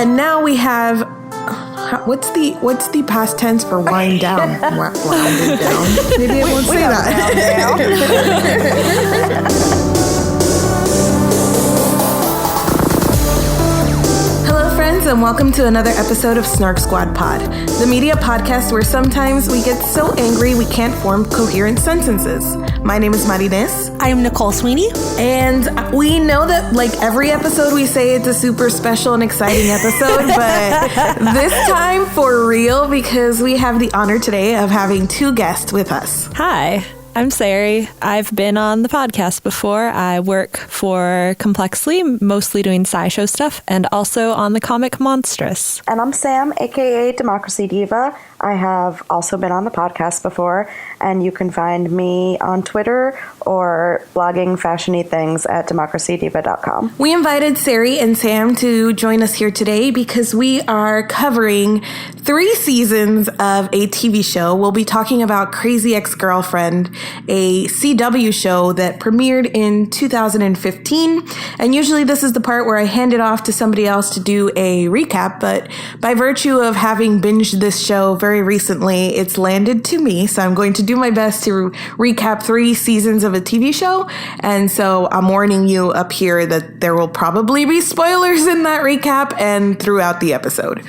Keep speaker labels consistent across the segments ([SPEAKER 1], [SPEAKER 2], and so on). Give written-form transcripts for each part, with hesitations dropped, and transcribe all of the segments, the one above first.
[SPEAKER 1] And now we have, what's the past tense for wind down? Wounded down. Maybe I won't say that. And welcome to another episode of SnarkSquad Pod, the media podcast where sometimes we get so angry we can't form coherent sentences. My name is Marines.
[SPEAKER 2] I am Nicole Sweeney.
[SPEAKER 1] And we know that like every episode we say it's a super special and exciting episode, but this time for real because we have the honor today of having two guests with us.
[SPEAKER 2] Hi. I'm Sari. I've been on the podcast before. I work for Complexly, mostly doing SciShow stuff, and also on the comic Monstrous.
[SPEAKER 3] And I'm Sam, aka Democracy Diva. I have also been on the podcast before, and you can find me on Twitter or blogging fashion-y things at democracydiva.com.
[SPEAKER 1] We invited Sari and Sam to join us here today because we are covering 3 seasons of a TV show. We'll be talking about Crazy Ex-Girlfriend, a CW show that premiered in 2015. And usually this is the part where I hand it off to somebody else to do a recap, but by virtue of having binged this show very recently, it's landed to me. So I'm going to do my best to recap 3 seasons of a TV show. And so I'm warning you up here that there will probably be spoilers in that recap and throughout the episode.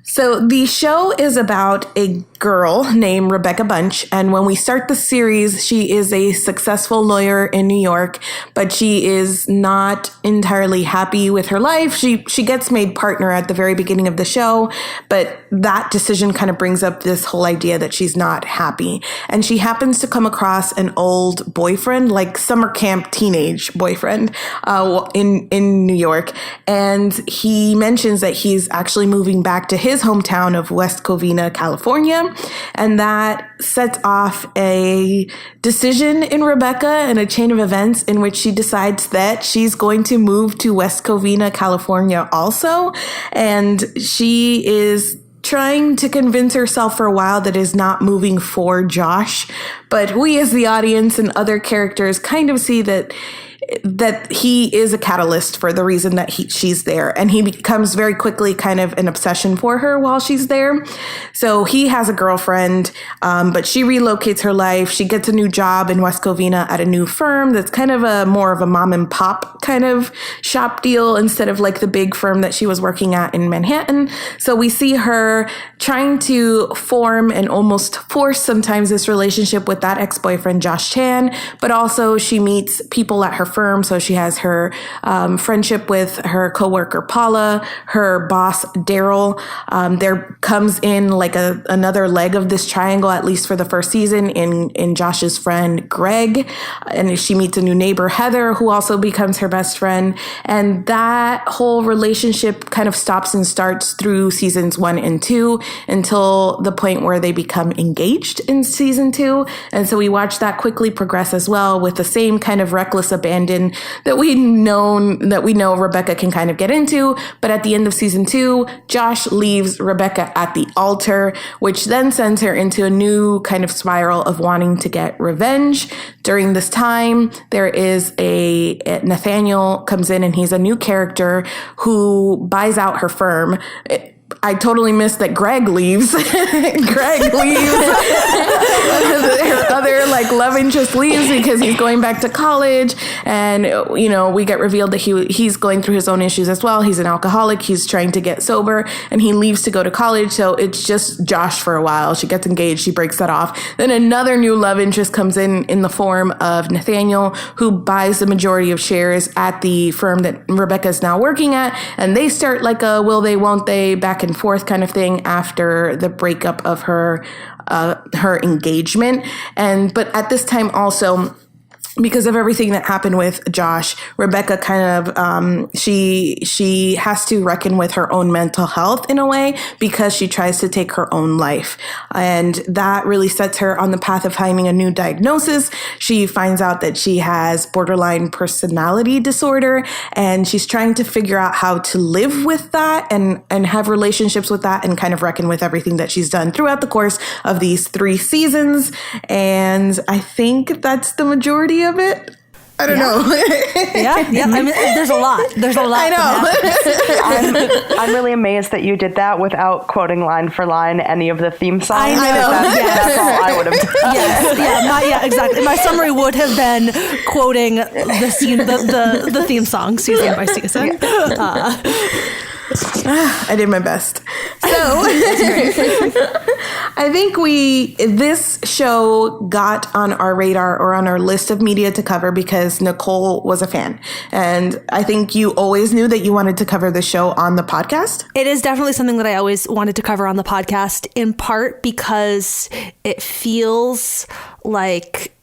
[SPEAKER 1] So the show is about a girl named Rebecca Bunch, and when we start the series, she is a successful lawyer in New York, but she is not entirely happy with her life. She gets made partner at the very beginning of the show, but that decision kind of brings up this whole idea that she's not happy. And she happens to come across an old boyfriend, like summer camp teenage boyfriend, in New York, and he mentions that he's actually moving back to his hometown of West Covina, California. And that sets off a decision in Rebecca and a chain of events in which she decides that she's going to move to West Covina, California also. And she is trying to convince herself for a while that is not moving for Josh. But we as the audience and other characters kind of see that he is a catalyst for the reason that she's there. And he becomes very quickly kind of an obsession for her while she's there. So he has a girlfriend, but she relocates her life. She gets a new job in West Covina at a new firm that's kind of more of a mom and pop kind of shop deal instead of like the big firm that she was working at in Manhattan. So we see her trying to form and almost force sometimes this relationship with that ex-boyfriend, Josh Chan, but also she meets people at her firm. So she has her friendship with her coworker Paula, her boss Daryl. There comes in like another leg of this triangle, at least for the first season, in Josh's friend Greg, and she meets a new neighbor Heather, who also becomes her best friend. And that whole relationship kind of stops and starts through seasons 1 and 2 until the point where they become engaged in season 2. And so we watch that quickly progress as well, with the same kind of reckless abandon that we know Rebecca can kind of get into. But at the end of season 2, Josh leaves Rebecca at the altar, which then sends her into a new kind of spiral of wanting to get revenge. During this time, there is Nathaniel comes in, and he's a new character who buys out her firm. I totally missed that Greg leaves. Greg leaves. Her other love interest leaves because he's going back to college, and we get revealed that he's going through his own issues as well. He's an alcoholic. He's trying to get sober, and he leaves to go to college. So it's just Josh for a while. She gets engaged. She breaks that off. Then another new love interest comes in the form of Nathaniel, who buys the majority of shares at the firm that Rebecca is now working at, and they start like a will they, won't they, back and forth kind of thing after the breakup of her engagement. But at this time also, because of everything that happened with Josh, Rebecca kind of, she has to reckon with her own mental health in a way, because she tries to take her own life. And that really sets her on the path of finding a new diagnosis. She finds out that she has borderline personality disorder, and she's trying to figure out how to live with that and have relationships with that and kind of reckon with everything that she's done throughout the course of these 3 seasons. And I think that's the majority of it. I don't know.
[SPEAKER 2] Yeah. I mean, there's a lot. I know.
[SPEAKER 3] I'm really amazed that you did that without quoting line for line any of the theme songs.
[SPEAKER 4] I know.
[SPEAKER 3] That's all I would have done.
[SPEAKER 4] Yes, exactly. My summary would have been quoting the theme song season by season.
[SPEAKER 1] I did my best. So I think this show got on our radar or on our list of media to cover because Nicole was a fan. And I think you always knew that you wanted to cover the show on the podcast.
[SPEAKER 4] It is definitely something that I always wanted to cover on the podcast, in part because it feels like,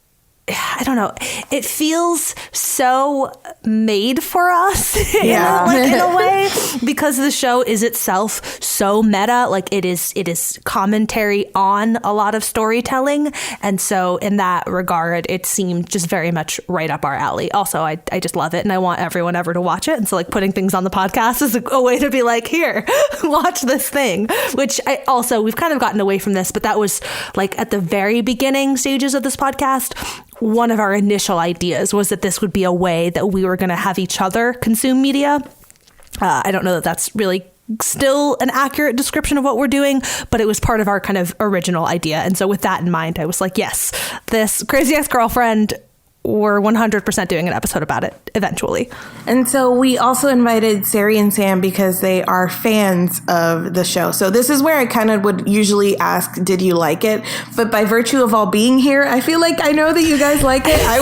[SPEAKER 4] I don't know, it feels so made for us in a way, because the show is itself so meta. Like it is commentary on a lot of storytelling. And so in that regard, it seemed just very much right up our alley. Also, I just love it and I want everyone ever to watch it. And so like putting things on the podcast is a way to be like, here, watch this thing, which we've kind of gotten away from this, but that was like at the very beginning stages of this podcast. One of our initial ideas was that this would be a way that we were going to have each other consume media. I don't know that that's really still an accurate description of what we're doing, but it was part of our kind of original idea. And so with that in mind, I was like, yes, this Crazy Ex-Girlfriend, we're 100% doing an episode about it eventually.
[SPEAKER 1] And so we also invited Sari and Sam because they are fans of the show. So this is where I kind of would usually ask, did you like it? But by virtue of all being here, I feel like I know that you guys like it. I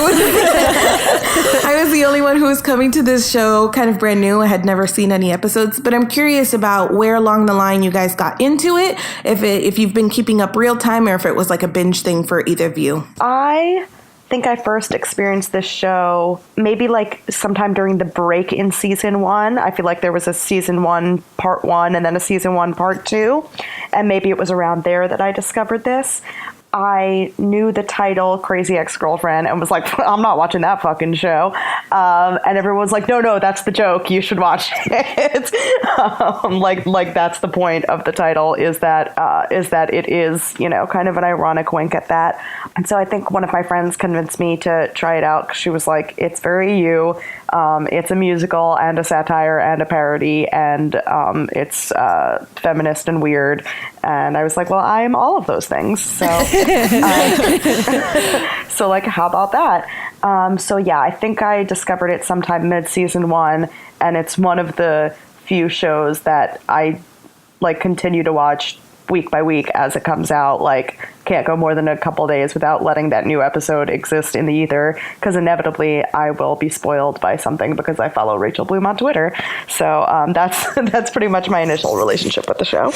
[SPEAKER 1] was the only one who was coming to this show kind of brand new. I had never seen any episodes, but I'm curious about where along the line you guys got into it, if you've been keeping up real time or if it was like a binge thing for either of you.
[SPEAKER 3] I think I first experienced this show maybe like sometime during the break in season 1. I feel like there was a season 1 part 1 and then a season 1 part 2. And maybe it was around there that I discovered this. I knew the title Crazy Ex-Girlfriend and was like, I'm not watching that fucking show. And everyone was like, no, that's the joke. You should watch it. Like that's the point of the title is that it is, kind of an ironic wink at that. And so I think one of my friends convinced me to try it out because she was like, it's very you. It's a musical and a satire and a parody and it's feminist and weird. And I was like, well, I'm all of those things. So, so like, how about that? So yeah, I think I discovered it sometime mid-season 1, and it's one of the few shows that I like continue to watch week by week as it comes out. Like, can't go more than a couple days without letting that new episode exist in the ether, because inevitably I will be spoiled by something because I follow Rachel Bloom on Twitter. So that's pretty much my initial relationship with the show.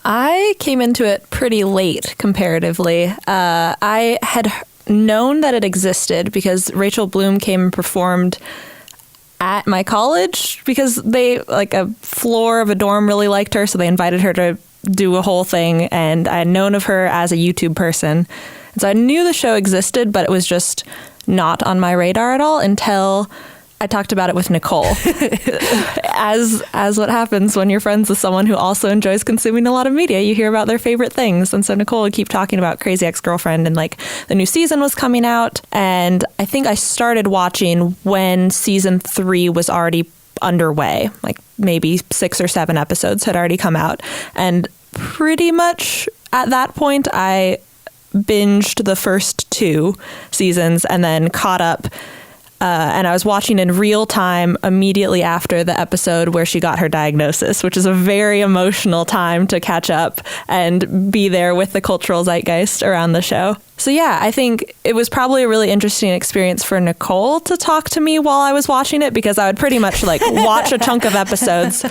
[SPEAKER 2] I came into it pretty late comparatively. I had known that it existed because Rachel Bloom came and performed at my college because they, like, a floor of a dorm really liked her, so they invited her to do a whole thing, and I had known of her as a YouTube person. And so I knew the show existed, but it was just not on my radar at all until I talked about it with Nicole. As what happens when you're friends with someone who also enjoys consuming a lot of media, you hear about their favorite things. And so Nicole would keep talking about Crazy Ex-Girlfriend, and like the new season was coming out. And I think I started watching when season 3 was already underway. Like maybe 6 or 7 episodes had already come out. And pretty much at that point, I binged the first 2 seasons and then caught up. And I was watching in real time immediately after the episode where she got her diagnosis, which is a very emotional time to catch up and be there with the cultural zeitgeist around the show. So yeah, I think it was probably a really interesting experience for Nicole to talk to me while I was watching it, because I would pretty much like watch a chunk of episodes,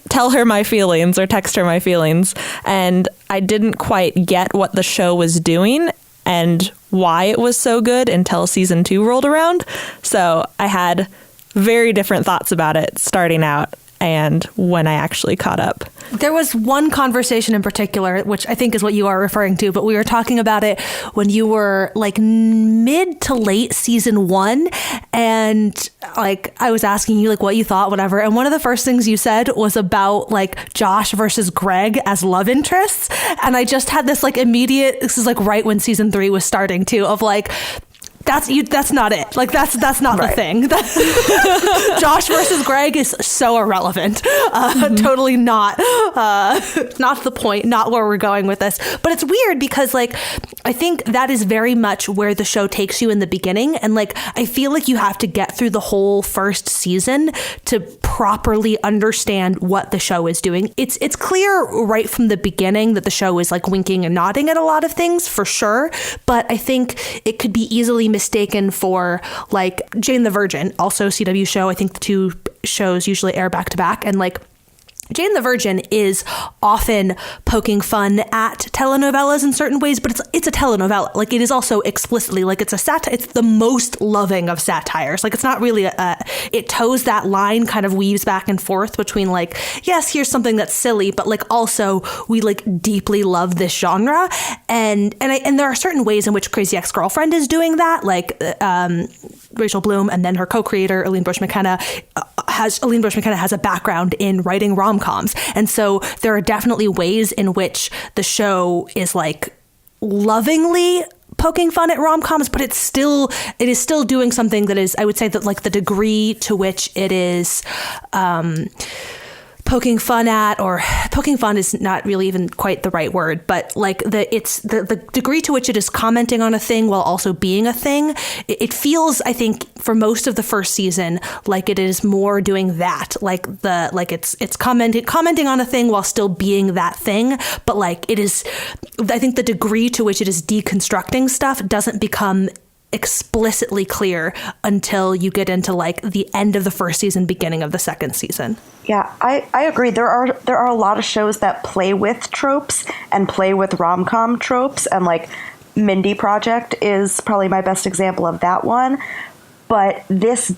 [SPEAKER 2] tell her my feelings or text her my feelings. And I didn't quite get what the show was doing and why it was so good until season 2 rolled around. So I had very different thoughts about it starting out and when I actually caught up.
[SPEAKER 4] There was one conversation in particular, which I think is what you are referring to, but we were talking about it when you were like mid to late season 1. And like, I was asking you like what you thought, whatever. And one of the first things you said was about like Josh versus Greg as love interests. And I just had this like immediate, this is like right when season 3 was starting too, of like, That's not it. Like that's not the thing. Josh versus Greg is so irrelevant. Totally not the point. Not where we're going with this. But it's weird because like I think that is very much where the show takes you in the beginning, and like I feel like you have to get through the whole first season to properly understand what the show is doing. It's clear right from the beginning that the show is like winking and nodding at a lot of things for sure, but I think it could be easily mistaken for like Jane the Virgin, also CW show. I think the two shows usually air back to back, and like Jane the Virgin is often poking fun at telenovelas in certain ways, but it's a telenovela. Like it is also explicitly like it's a satire. It's the most loving of satires. Like it's not really it toes that line, kind of weaves back and forth between like, yes, here's something that's silly, but like also we like deeply love this genre. And there are certain ways in which Crazy Ex-Girlfriend is doing that. Like Rachel Bloom and then her co-creator Aline Bush McKenna has a background in writing rom-coms, and so there are definitely ways in which the show is like lovingly poking fun at rom-coms, but it is still doing something that is, I would say that like the degree to which it is poking fun is not really even quite the right word, but like the degree to which it is commenting on a thing while also being a thing. It feels, I think, for most of the first season, like it is more doing that, it's commenting on a thing while still being that thing. But like it is, I think the degree to which it is deconstructing stuff doesn't become explicitly clear until you get into like the end of the first season, beginning of the second season.
[SPEAKER 3] Yeah, I agree. There are a lot of shows that play with tropes and play with rom-com tropes, and like Mindy Project is probably my best example of that one. But this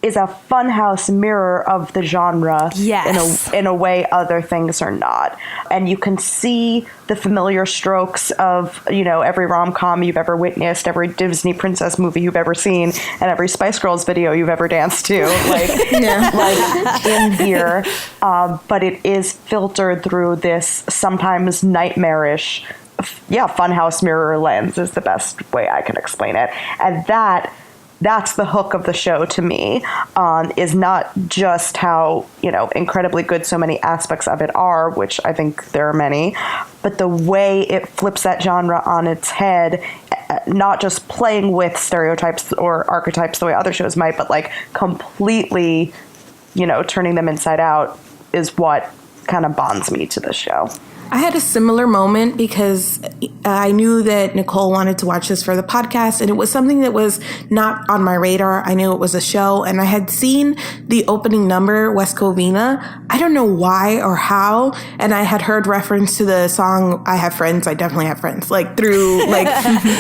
[SPEAKER 3] is a funhouse mirror of the genre.
[SPEAKER 4] Yes.
[SPEAKER 3] In a way other things are not. And you can see the familiar strokes of, every rom-com you've ever witnessed, every Disney princess movie you've ever seen, and every Spice Girls video you've ever danced to, like in here. But it is filtered through this sometimes nightmarish, funhouse mirror lens is the best way I can explain it. And that's the hook of the show to me, is not just how, incredibly good so many aspects of it are, which I think there are many, but the way it flips that genre on its head, not just playing with stereotypes or archetypes the way other shows might, but like completely, turning them inside out is what kind of bonds me to the show.
[SPEAKER 1] I had a similar moment because I knew that Nicole wanted to watch this for the podcast, and it was something that was not on my radar. I knew it was a show, and I had seen the opening number, West Covina. I don't know why or how, and I had heard reference to the song I Have Friends, I Definitely Have Friends, like through like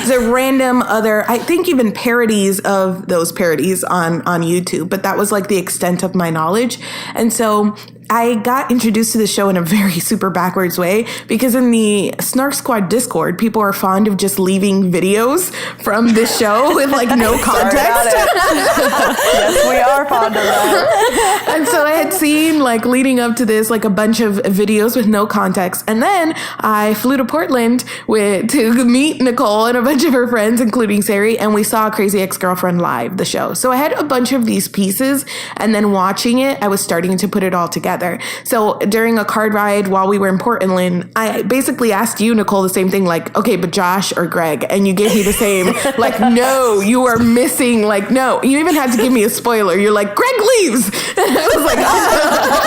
[SPEAKER 1] the random other, I think even parodies of those parodies on YouTube, but that was like the extent of my knowledge. And so I got introduced to the show in a very super backwards way because in the SnarkSquad Discord, people are fond of just leaving videos from this show with like no context.
[SPEAKER 3] Yes, we are fond of that.
[SPEAKER 1] And so I had seen like leading up to this, like a bunch of videos with no context. And then I flew to Portland to meet Nicole and a bunch of her friends, including Sari, and we saw Crazy Ex-Girlfriend live, the show. So I had a bunch of these pieces, and then watching it, I was starting to put it all together. So during a card ride while we were in Portland, I basically asked you, Nicole, the same thing, like, okay, but Josh or Greg? And you gave me the same, like, no, you are missing, like, no. You even had to give me a spoiler. You're like, Greg leaves. And I was like, oh.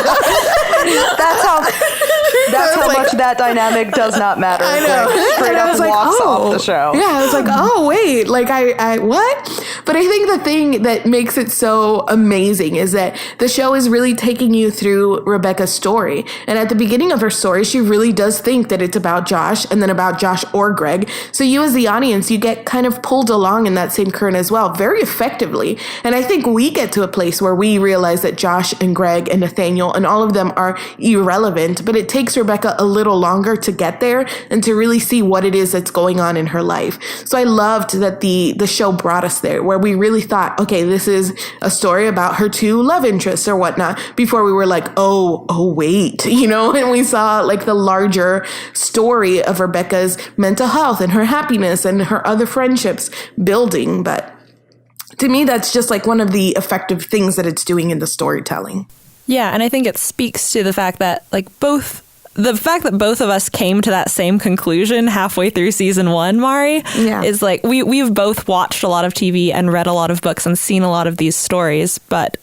[SPEAKER 3] That's how much that dynamic does not matter.
[SPEAKER 1] I know.
[SPEAKER 3] Greg straight up walks off the show.
[SPEAKER 1] Yeah, I was like, oh, wait, like, I what? But I think the thing that makes it so amazing is that the show is really taking you through Rebecca's story. And at the beginning of her story, she really does think that it's about Josh and then about Josh or Greg. So you as the audience, you get kind of pulled along in that same current as well, very effectively. And I think we get to a place where we realize that Josh and Greg and Nathaniel and all of them are irrelevant, but it takes Rebecca a little longer to get there and to really see what it is that's going on in her life. So I loved that the show brought us there, where where we really thought, okay, this is a story about her two love interests or whatnot, before we were like, oh, wait, and we saw like the larger story of Rebecca's mental health and her happiness and her other friendships building. But to me, that's just like one of the effective things that it's doing in the storytelling.
[SPEAKER 2] Yeah, and I think it speaks to the fact that both of us came to that same conclusion halfway through season 1, Mari, is like we've both watched a lot of TV and read a lot of books and seen a lot of these stories, but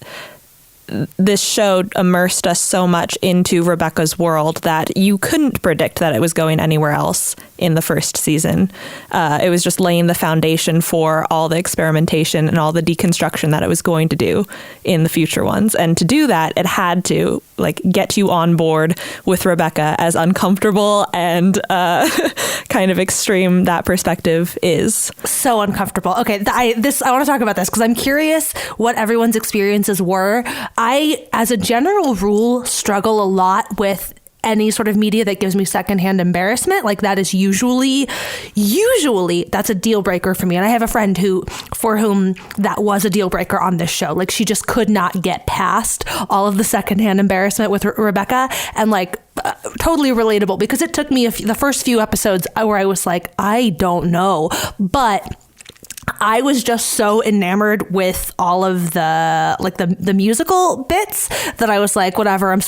[SPEAKER 2] this show immersed us so much into Rebecca's world that you couldn't predict that it was going anywhere else in the first season. It was just laying the foundation for all the experimentation and all the deconstruction that it was going to do in the future ones. And to do that, it had to get you on board with Rebecca, as uncomfortable and kind of extreme that perspective is.
[SPEAKER 4] So uncomfortable. Okay, I want to talk about this because I'm curious what everyone's experiences were. I, as a general rule, struggle a lot with any sort of media that gives me secondhand embarrassment. Like, that is usually that's a deal breaker for me. And I have a friend for whom that was a deal breaker on this show. Like, she just could not get past all of the secondhand embarrassment with Rebecca, and totally relatable, because it took me the first few episodes where I was like, I don't know, but I was just so enamored with all of the musical bits that I was like, whatever. I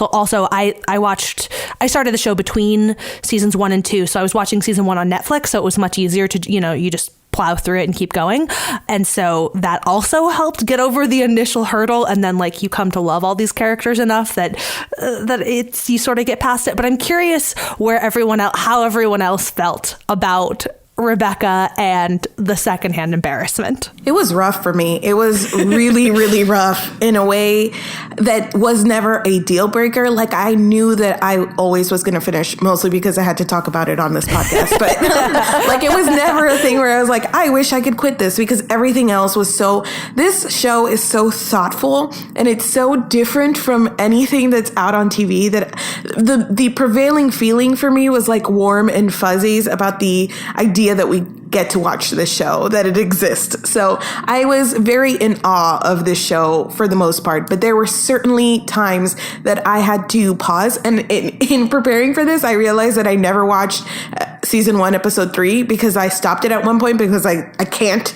[SPEAKER 4] started the show between seasons 1 and 2. So I was watching season 1 on Netflix. So it was much easier to, you just plow through it and keep going. And so that also helped get over the initial hurdle. And then you come to love all these characters enough that you sort of get past it. But I'm curious how everyone else felt about Rebecca and the secondhand embarrassment.
[SPEAKER 1] It was rough for me. It was really, really rough in a way that was never a deal breaker. I knew that I always was going to finish, mostly because I had to talk about it on this podcast. But it was never a thing where I was like, I wish I could quit this, because everything else was this show is so thoughtful, and it's so different from anything that's out on TV, that the prevailing feeling for me was warm and fuzzies about the idea that we get to watch this show, that it exists. So I was very in awe of this show for the most part, but there were certainly times that I had to pause. And in preparing for this, I realized that I never watched season 1, episode 3, because I stopped it at one point because I can't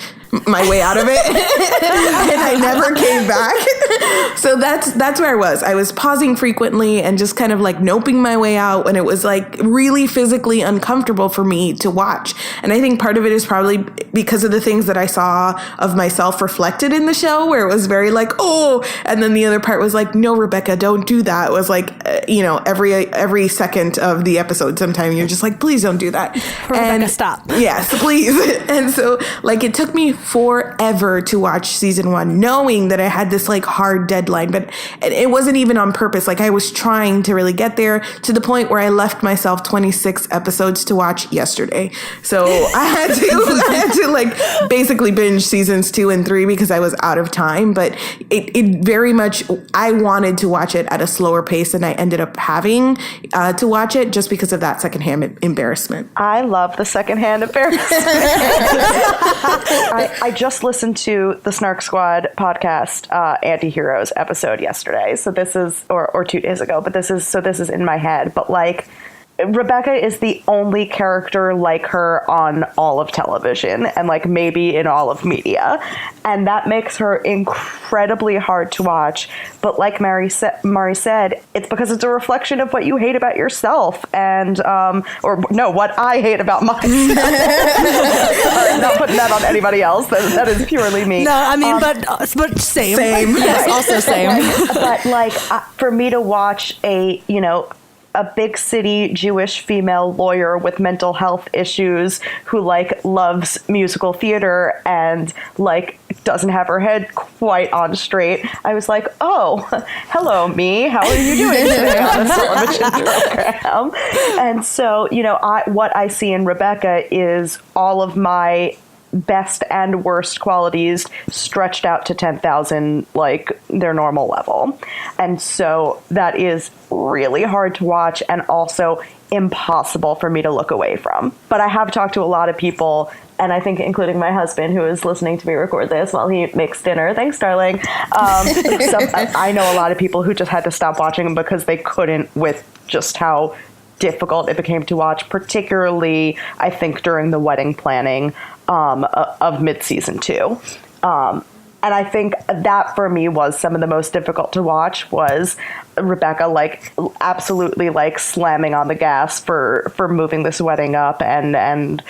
[SPEAKER 1] my way out of it. And I never came back. So that's where I was. I was pausing frequently and just kind of noping my way out when it was really physically uncomfortable for me to watch. And I think part of it is probably because of the things that I saw of myself reflected in the show, where it was very oh, and then the other part was no, Rebecca, don't do that. It was every second of the episode, sometime you're just please don't do that.
[SPEAKER 4] Rebecca, stop.
[SPEAKER 1] Yes, please. And so it took me forever to watch season 1, knowing that I had this hard deadline, but it wasn't even on purpose. I was trying to really get there, to the point where I left myself 26 episodes to watch yesterday. So I had to basically binge seasons 2 and 3 because I was out of time. But it very much, I wanted to watch it at a slower pace, and I ended up having to watch it just because of that secondhand embarrassment.
[SPEAKER 3] I love the secondhand embarrassment. I just listened to the Snark Squad podcast anti-heroes episode yesterday. So this is, or 2 days ago, but this is in my head. But Rebecca is the only character like her on all of television, and maybe in all of media. And that makes her incredibly hard to watch. But Mari said, it's because it's a reflection of what you hate about yourself, and what I hate about myself. Sorry, not putting that on anybody else. That is purely me.
[SPEAKER 4] No, I mean, but same.
[SPEAKER 2] Same. Yes, also same.
[SPEAKER 3] But for me to watch a big city Jewish female lawyer with mental health issues who loves musical theater and doesn't have her head quite on straight, I was oh, hello me, how are you doing today on the television program? And so what I see in Rebecca is all of my best and worst qualities stretched out to 10,000, like their normal level. And so that is really hard to watch and also impossible for me to look away from. But I have talked to a lot of people, and I think including my husband, who is listening to me record this while he makes dinner. Thanks, darling. I know a lot of people who just had to stop watching them because they couldn't, with just how difficult it became to watch, particularly, I think, during the wedding planning of mid-season 2. And I think that for me was some of the most difficult to watch, was Rebecca absolutely slamming on the gas for moving this wedding up and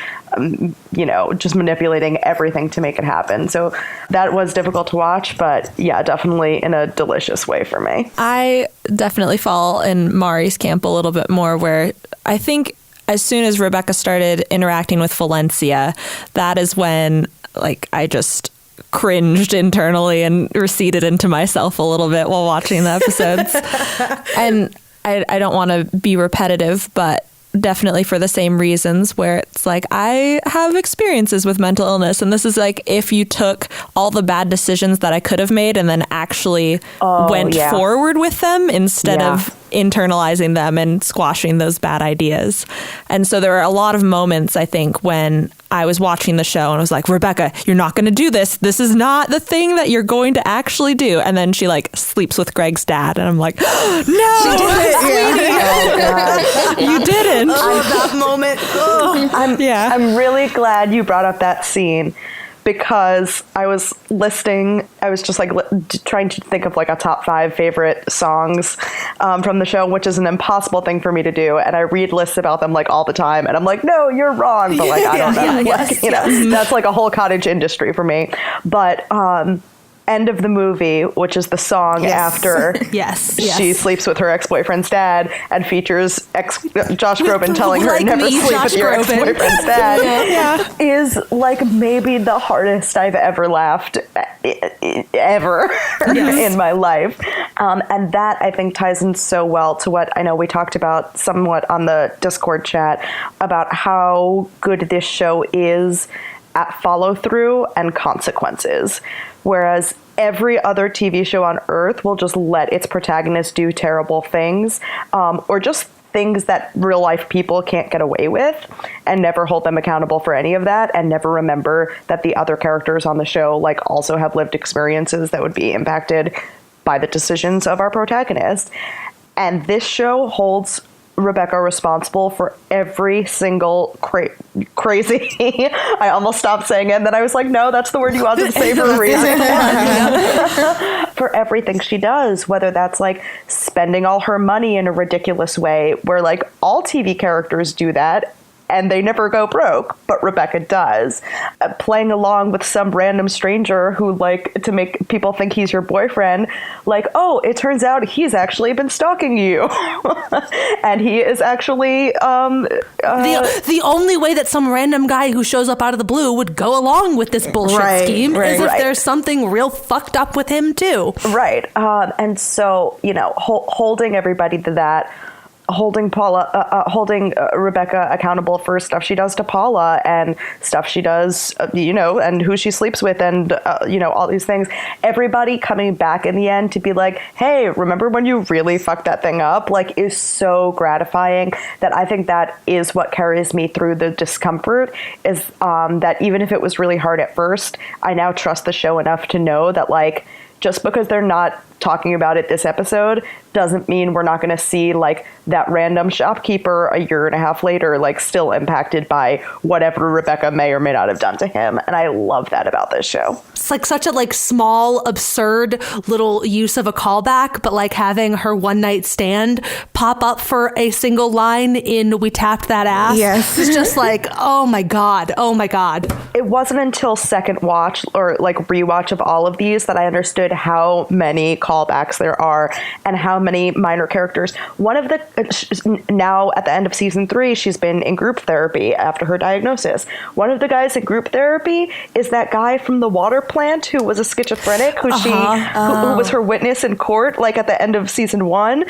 [SPEAKER 3] just manipulating everything to make it happen. So that was difficult to watch, but yeah, definitely in a delicious way for me.
[SPEAKER 2] I definitely fall in Mari's camp a little bit more, where I think as soon as Rebecca started interacting with Valencia, that is when I just cringed internally and receded into myself a little bit while watching the episodes. And I don't want to be repetitive, but definitely for the same reasons, where it's I have experiences with mental illness, and this is if you took all the bad decisions that I could have made and then actually went forward with them instead of internalizing them and squashing those bad ideas. And so there are a lot of moments, I think, when I was watching the show and I was like, Rebecca, you're not going to do this. This is not the thing that you're going to actually do. And then she sleeps with Greg's dad. And I'm like, no, Sweeney. You didn't.
[SPEAKER 1] That moment.
[SPEAKER 3] I'm really glad you brought up that scene, because I was just trying to think of a top 5 favorite songs from the show, which is an impossible thing for me to do. And I read lists about them all the time, and I'm like, no, you're wrong. But I don't know. That's a whole cottage industry for me. But end of the movie, which is the song after she sleeps with her ex-boyfriend's dad, and features Josh Groban telling her never sleep with your ex-boyfriend's dad, is maybe the hardest I've ever laughed ever in my life. And that, I think, ties in so well to what I know we talked about somewhat on the Discord chat about how good this show is at follow-through and consequences. Whereas every other TV show on Earth will just let its protagonist do terrible things, or just things that real life people can't get away with, and never hold them accountable for any of that, and never remember that the other characters on the show also have lived experiences that would be impacted by the decisions of our protagonist. And this show holds Rebecca responsible for every single crazy. I almost stopped saying it, and then I was like, no, that's the word you wanted to say for a reason. For everything she does, whether that's spending all her money in a ridiculous way, where all TV characters do that and they never go broke, but Rebecca does. Playing along with some random stranger who, to make people think he's your boyfriend, oh, it turns out he's actually been stalking you. And he is actually...
[SPEAKER 4] the only way that some random guy who shows up out of the blue would go along with this bullshit scheme is if there's something real fucked up with him, too.
[SPEAKER 3] Right. And so, holding everybody to that, holding Rebecca accountable for stuff she does to Paula and stuff she does, and who she sleeps with, and all these things. Everybody coming back in the end to be like, hey, remember when you really fucked that thing up? Is so gratifying, that I think that is what carries me through the discomfort, is that even if it was really hard at first, I now trust the show enough to know that just because they're not talking about it this episode doesn't mean we're not going to see that random shopkeeper a year and a half later still impacted by whatever Rebecca may or may not have done to him. And I love that about this show.
[SPEAKER 4] It's such a small, absurd little use of a callback, but having her one night stand pop up for a single line in We Tapped That Ass.
[SPEAKER 1] Yes.
[SPEAKER 4] It's just oh my God.
[SPEAKER 3] It wasn't until second watch or rewatch of all of these that I understood how many callbacks there are and how many minor characters. One of the, now at the end of season 3, she's been in group therapy after her diagnosis. One of the guys in group therapy is that guy from the water plant who was a schizophrenic, who who was her witness in court, like at the end of season 1,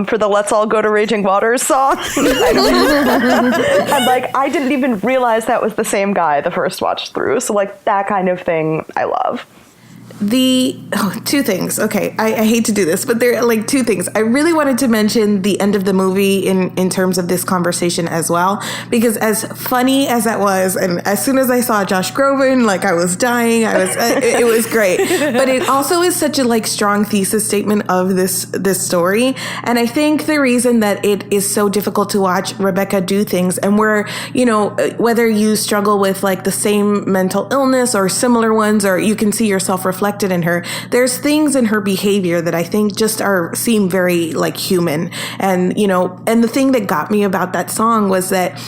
[SPEAKER 3] for the Let's All Go to Raging Waters song. And like, I didn't even realize that was the same guy the first watch through. So like that kind of thing I love.
[SPEAKER 1] Two things. Okay, I hate to do this, but there are like two things. I really wanted to mention the end of the movie in terms of this conversation as well, because as funny as that was, and as soon as I saw Josh Groban, like I was dying. It was great, but it also is such a like strong thesis statement of this story. And I think the reason that it is so difficult to watch Rebecca do things, and where, you know, whether you struggle with like the same mental illness or similar ones, or you can see yourself reflected in her, there's things in her behavior that I think just seem very like human. And, you know, and the thing that got me about that song was that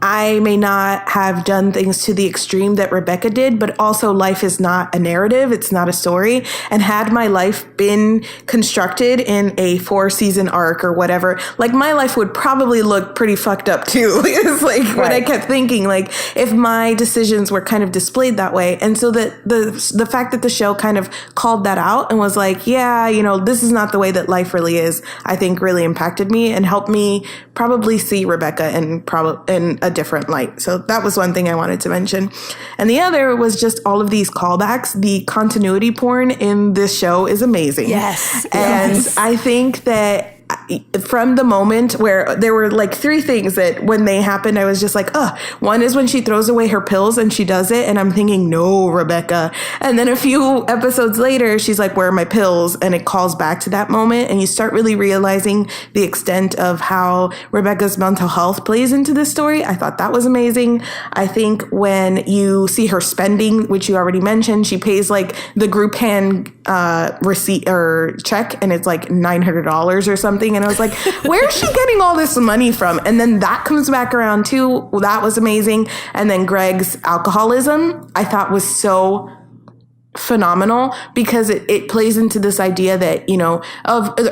[SPEAKER 1] I may not have done things to the extreme that Rebecca did, but also life is not a narrative. It's not a story. And had my life been constructed in a 4-season arc or whatever, like my life would probably look pretty fucked up too. It's like what I kept thinking, like if my decisions were kind of displayed that way. And so the fact that the show kind of called that out and was like, yeah, you know, this is not the way that life really is, I think really impacted me and helped me probably see Rebecca in a different light. So that was one thing I wanted to mention. And the other was just all of these callbacks. The continuity porn in this show is amazing.
[SPEAKER 4] Yes.
[SPEAKER 1] And I think that from the moment where there were like 3 things that when they happened, I was just like, one is when she throws away her pills and she does it. And I'm thinking, no, Rebecca. And then a few episodes later, she's like, where are my pills? And it calls back to that moment. And you start really realizing the extent of how Rebecca's mental health plays into this story. I thought that was amazing. I think when you see her spending, which you already mentioned, she pays like the group hand receipt or check, and it's like $900 or something. And I was like, where is she getting all this money from? And then that comes back around too. Well, that was amazing. And then Greg's alcoholism, I thought was so phenomenal, because it plays into this idea that, you know,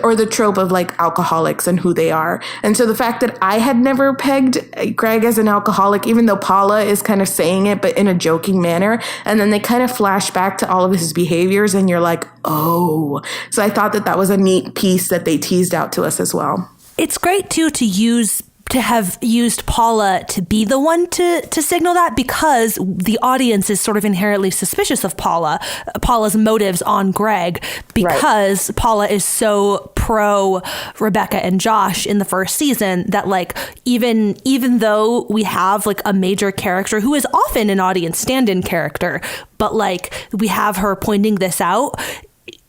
[SPEAKER 1] or the trope of like alcoholics and who they are. And so the fact that I had never pegged Greg as an alcoholic, even though Paula is kind of saying it, but in a joking manner, and then they kind of flash back to all of his behaviors and you're like, oh. So I thought that was a neat piece that they teased out to us as well.
[SPEAKER 4] It's great too to have used Paula to be the one to signal that, because the audience is sort of inherently suspicious of Paula's motives on Greg, because Paula is so pro Rebecca and Josh in the first season that like even though we have like a major character who is often an audience stand-in character, but like we have her pointing this out,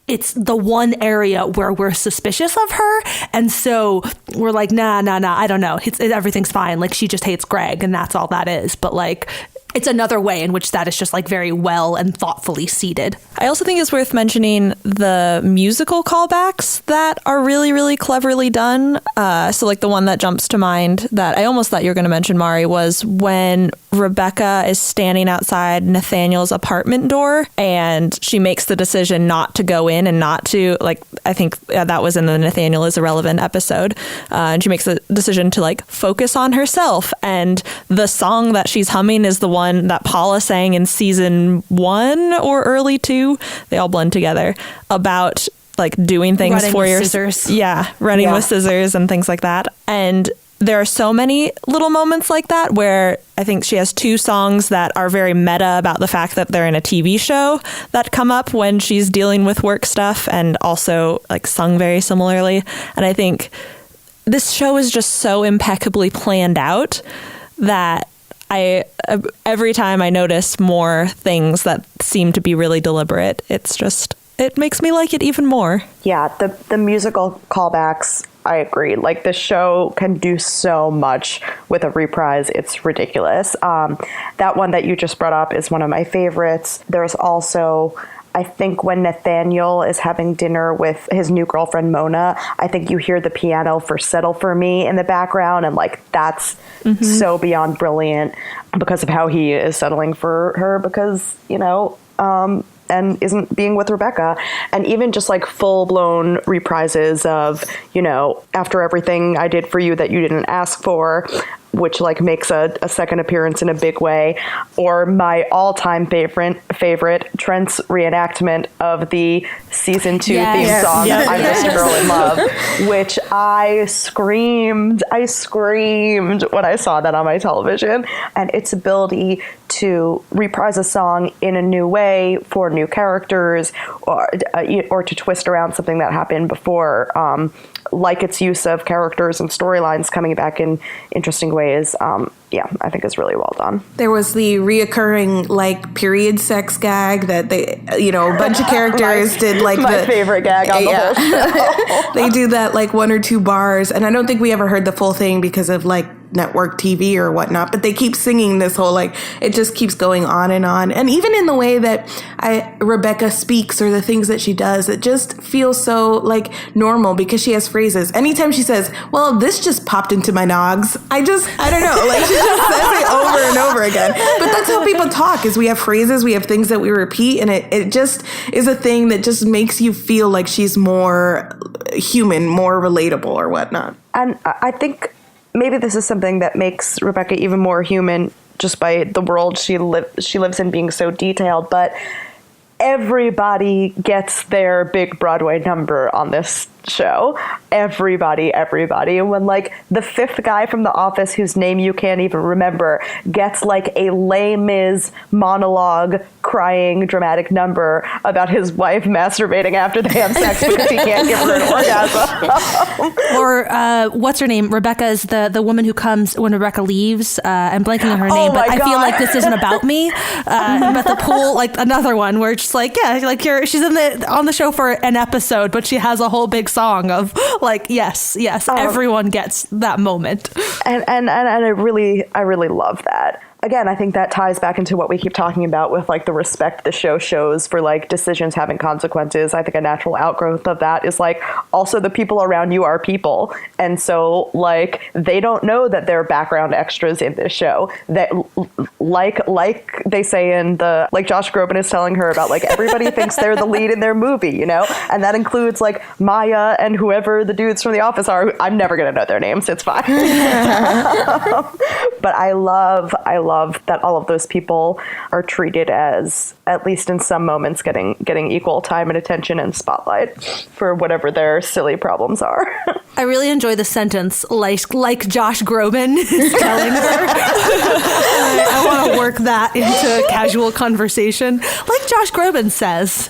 [SPEAKER 4] it's the one area where we're suspicious of her. And so we're like, nah, I don't know. Everything's fine. Like, she just hates Greg and that's all that is. But like, it's another way in which that is just like very well and thoughtfully seated.
[SPEAKER 2] I also think it's worth mentioning the musical callbacks that are really, really cleverly done. So like the one that jumps to mind that I almost thought you were going to mention, Mari, was when Rebecca is standing outside Nathaniel's apartment door and she makes the decision not to go in and not to, like, I think that was in the Nathaniel is Irrelevant episode. And she makes the decision to like focus on herself. And the song that she's humming is the one that Paula sang in season 1 or early 2. They all blend together about like doing things
[SPEAKER 4] running
[SPEAKER 2] for your
[SPEAKER 4] scissors.
[SPEAKER 2] Running with scissors and things like that. And there are so many little moments like that where I think she has 2 songs that are very meta about the fact that they're in a TV show that come up when she's dealing with work stuff, and also like sung very similarly. And I think this show is just so impeccably planned out that every time I notice more things that seem to be really deliberate, it makes me like it even more.
[SPEAKER 3] Yeah, the musical callbacks, I agree. Like, the show can do so much with a reprise. It's ridiculous. That one that you just brought up is one of my favorites. There's also, I think, when Nathaniel is having dinner with his new girlfriend, Mona, I think you hear the piano for Settle For Me in the background. And like, that's so beyond brilliant because of how he is settling for her, because, you know, and isn't being with Rebecca. And even just like full blown reprises of, after everything I did for you that you didn't ask for, which like makes a second appearance in a big way, or my all-time favorite Trent's reenactment of the season 2 theme song, I'm Just a Girl in Love, which I screamed when I saw that on my television. And its ability to reprise a song in a new way for new characters, or to twist around something that happened before, like its use of characters and storylines coming back in interesting ways, I think is really well done.
[SPEAKER 1] There was the reoccurring like period sex gag that they, a bunch of characters did like
[SPEAKER 3] my favorite gag on the whole show.
[SPEAKER 1] They do that like 1 or 2 bars, and I don't think we ever heard the full thing because of like network TV or whatnot, but they keep singing this whole like, it just keeps going on. And even in the way that Rebecca speaks or the things that she does, it just feels so like normal because she has phrases. Anytime she says, well, this just popped into my nogs, I don't know, like she just says it over and over again. But that's how people talk, is we have phrases, we have things that we repeat, and it just is a thing that just makes you feel like she's more human, more relatable or whatnot.
[SPEAKER 3] And I think maybe this is something that makes Rebecca even more human, just by the world she lives in being so detailed. But everybody gets their big Broadway number on this show. Everybody. And when like the 5th guy from The Office, whose name you can't even remember, gets like a Les Mis monologue, crying, dramatic number about his wife masturbating after they have sex because he can't give her an orgasm.
[SPEAKER 4] Or what's her name? Rebecca is the woman who comes when Rebecca leaves. I'm blanking on her name, but I feel like this isn't about me. But the pool, like another one where it's just like, she's on the show for an episode, but she has a whole big song of like, yes, everyone gets that moment.
[SPEAKER 3] And I really love that. Again, I think that ties back into what we keep talking about with like the respect the show shows for like decisions having consequences. I think a natural outgrowth of that is like also the people around you are people. And so like they don't know that they're background extras in this show. That like they say in the, like Josh Groban is telling her about like everybody thinks they're the lead in their movie, and that includes like Maya and whoever the dudes from The Office are. I'm never going to know their names. It's fine. But I love that all of those people are treated as, at least in some moments, getting equal time and attention and spotlight for whatever their silly problems are.
[SPEAKER 4] I really enjoy the sentence, like Josh Groban is telling her. I want to work that into a casual conversation. Like Josh Groban says.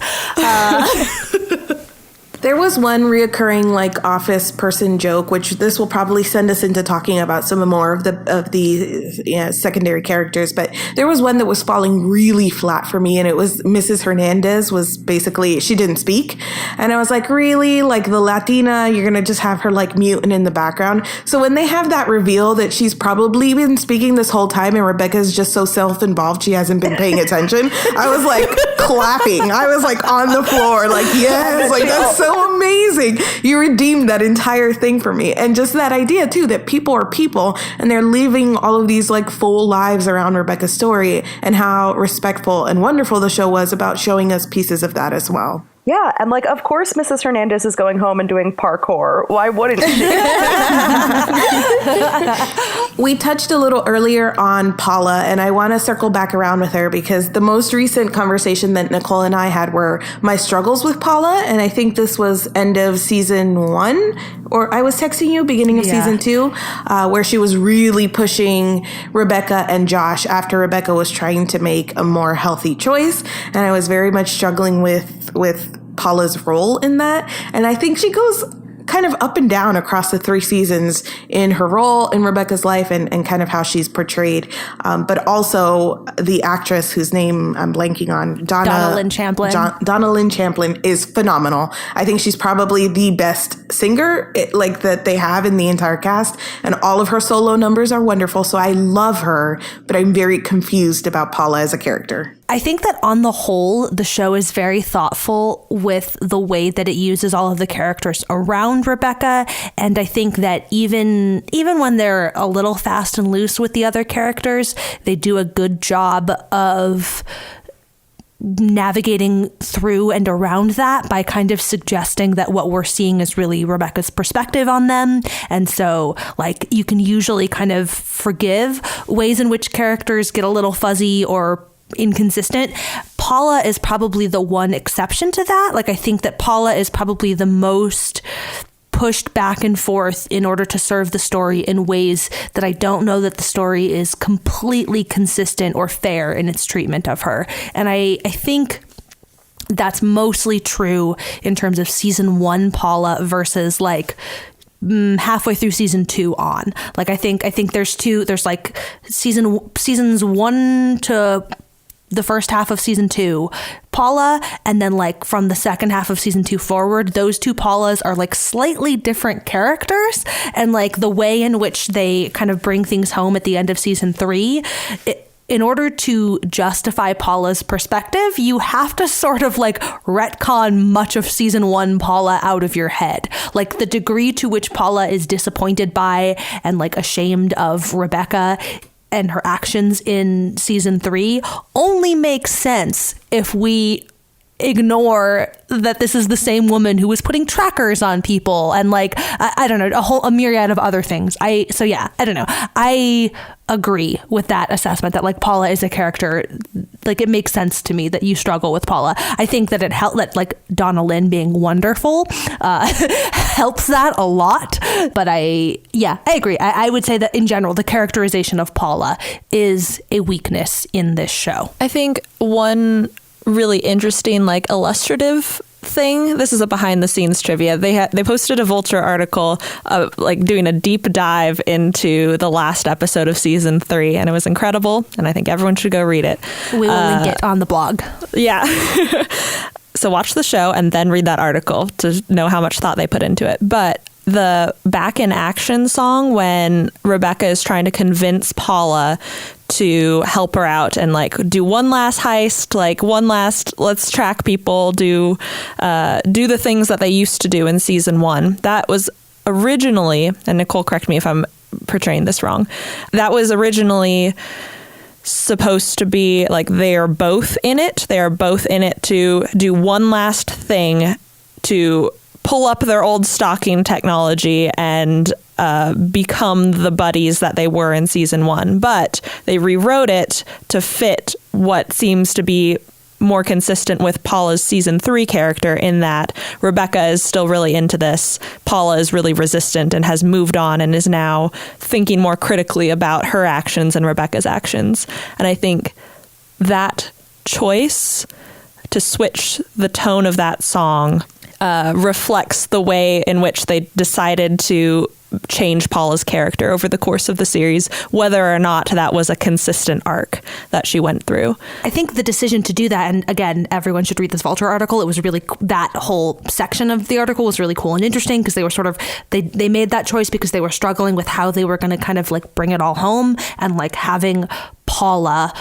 [SPEAKER 1] There was one reoccurring like Office person joke, which this will probably send us into talking about some more of the secondary characters. But there was one that was falling really flat for me, and it was Mrs. Hernandez was basically, she didn't speak. And I was like, really? Like the Latina, you're going to just have her like mute and in the background? So when they have that reveal that she's probably been speaking this whole time and Rebecca's just so self-involved she hasn't been paying attention, I was like clapping. I was like on the floor, like, yes, like that's so amazing. You redeemed that entire thing for me. And just that idea too, that people are people and they're living all of these like full lives around Rebecca's story, and how respectful and wonderful the show was about showing us pieces of that as well.
[SPEAKER 3] Yeah, and like, of course, Mrs. Hernandez is going home and doing parkour. Why wouldn't she?
[SPEAKER 1] We touched a little earlier on Paula, and I want to circle back around with her because the most recent conversation that Nicole and I had were my struggles with Paula, and I think this was end of season 1, or I was texting you beginning of season 2, where she was really pushing Rebecca and Josh after Rebecca was trying to make a more healthy choice, and I was very much struggling with Paula's role in that. And I think she goes kind of up and down across the 3 seasons in her role in Rebecca's life and kind of how she's portrayed. But also the actress whose name I'm blanking on,
[SPEAKER 4] Donna Lynn Champlin.
[SPEAKER 1] Donna Lynn Champlin is phenomenal. I think she's probably the best singer like that they have in the entire cast, and all of her solo numbers are wonderful. So I love her, but I'm very confused about Paula as a character.
[SPEAKER 4] I think that on the whole, the show is very thoughtful with the way that it uses all of the characters around Rebecca. And I think that even when they're a little fast and loose with the other characters, they do a good job of navigating through and around that by kind of suggesting that what we're seeing is really Rebecca's perspective on them. And so like you can usually kind of forgive ways in which characters get a little fuzzy or inconsistent. Paula is probably the one exception to that. Like I think that Paula is probably the most pushed back and forth in order to serve the story in ways that I don't know that the story is completely consistent or fair in its treatment of her. And I think that's mostly true in terms of season 1 Paula versus like halfway through season 2 on. Like I think there's like seasons 1 to the first half of season 2 Paula, and then like from the second half of season 2 forward, those two Paulas are like slightly different characters, and like the way in which they kind of bring things home at the end of season 3, in order to justify Paula's perspective, you have to sort of like retcon much of season 1 Paula out of your head. Like the degree to which Paula is disappointed by and like ashamed of Rebecca and her actions in season 3 only makes sense if we ignore that this is the same woman who was putting trackers on people and like I don't know, a myriad of other things. I don't know. I agree with that assessment that like Paula is a character. Like it makes sense to me that you struggle with Paula. I think that it helped that like Donna Lynn being wonderful helps that a lot. But I agree. I would say that in general, the characterization of Paula is a weakness in this show.
[SPEAKER 2] I think one really interesting, like illustrative thing. This is a behind the scenes trivia. They posted a Vulture article like doing a deep dive into the last episode of season 3, and it was incredible. And I think everyone should go read it.
[SPEAKER 4] We will link it on the blog.
[SPEAKER 2] Yeah. So watch the show and then read that article to know how much thought they put into it. But the Back in Action song, when Rebecca is trying to convince Paula to help her out and like do one last heist, like one last let's track people, do the things that they used to do in season 1. That was originally, and Nicole, correct me if I'm portraying this wrong, that was originally supposed to be like they are both in it. They are both in it to do one last thing to pull up their old stalking technology and become the buddies that they were in season 1. But they rewrote it to fit what seems to be more consistent with Paula's season 3 character, in that Rebecca is still really into this. Paula is really resistant and has moved on and is now thinking more critically about her actions and Rebecca's actions. And I think that choice to switch the tone of that song reflects the way in which they decided to change Paula's character over the course of the series, whether or not that was a consistent arc that she went through.
[SPEAKER 4] I think the decision to do that, and again, everyone should read this Vulture article. It was really, that whole section of the article was really cool and interesting because they were sort of, they made that choice because they were struggling with how they were going to kind of like bring it all home, and like having Paula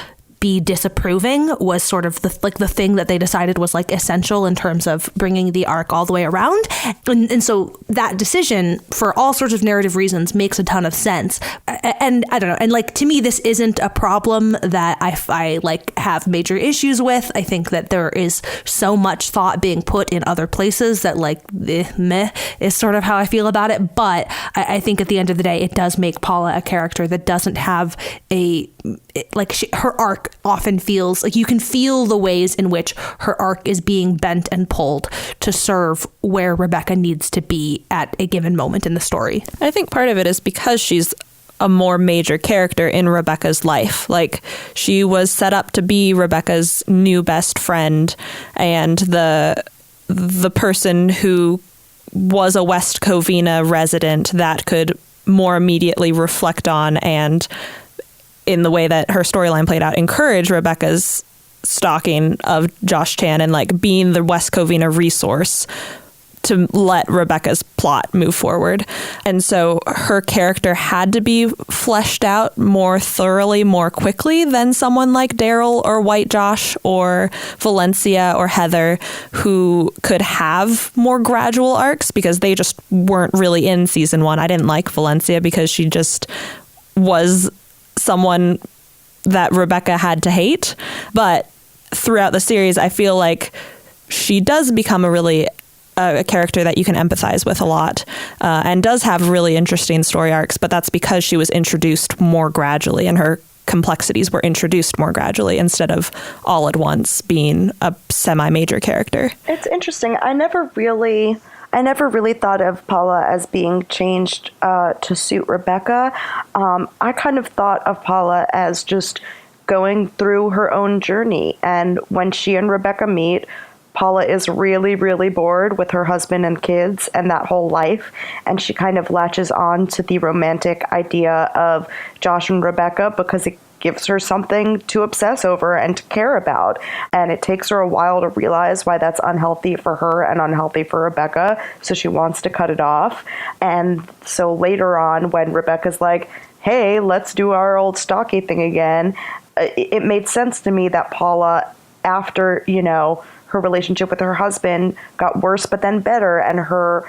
[SPEAKER 4] be disapproving was sort of the thing that they decided was like essential in terms of bringing the arc all the way around. And so that decision, for all sorts of narrative reasons, makes a ton of sense. And I don't know. And like, to me, this isn't a problem that I like have major issues with. I think that there is so much thought being put in other places that like meh is sort of how I feel about it. But I think at the end of the day, it does make Paula a character that doesn't have her arc often feels like you can feel the ways in which her arc is being bent and pulled to serve where Rebecca needs to be at a given moment in the story.
[SPEAKER 2] I think part of it is because she's a more major character in Rebecca's life. Like, she was set up to be Rebecca's new best friend and the person who was a West Covina resident that could more immediately reflect on and, in the way that her storyline played out, encourage Rebecca's stalking of Josh Chan and like being the West Covina resource to let Rebecca's plot move forward. And so her character had to be fleshed out more thoroughly, more quickly than someone like Daryl or White Josh or Valencia or Heather, who could have more gradual arcs because they just weren't really in season 1. I didn't like Valencia because she just was someone that Rebecca had to hate. But throughout the series, I feel like she does become a character that you can empathize with a lot, and does have really interesting story arcs, but that's because she was introduced more gradually and her complexities were introduced more gradually instead of all at once being a semi-major character.
[SPEAKER 3] It's interesting. I never really thought of Paula as being changed to suit Rebecca. I kind of thought of Paula as just going through her own journey. And when she and Rebecca meet, Paula is really, really bored with her husband and kids and that whole life. And she kind of latches on to the romantic idea of Josh and Rebecca because it gives her something to obsess over and to care about. And it takes her a while to realize why that's unhealthy for her and unhealthy for Rebecca. So she wants to cut it off. And so later on, when Rebecca's like, hey, let's do our old stalky thing again, it made sense to me that Paula, after, her relationship with her husband got worse, but then better. And her,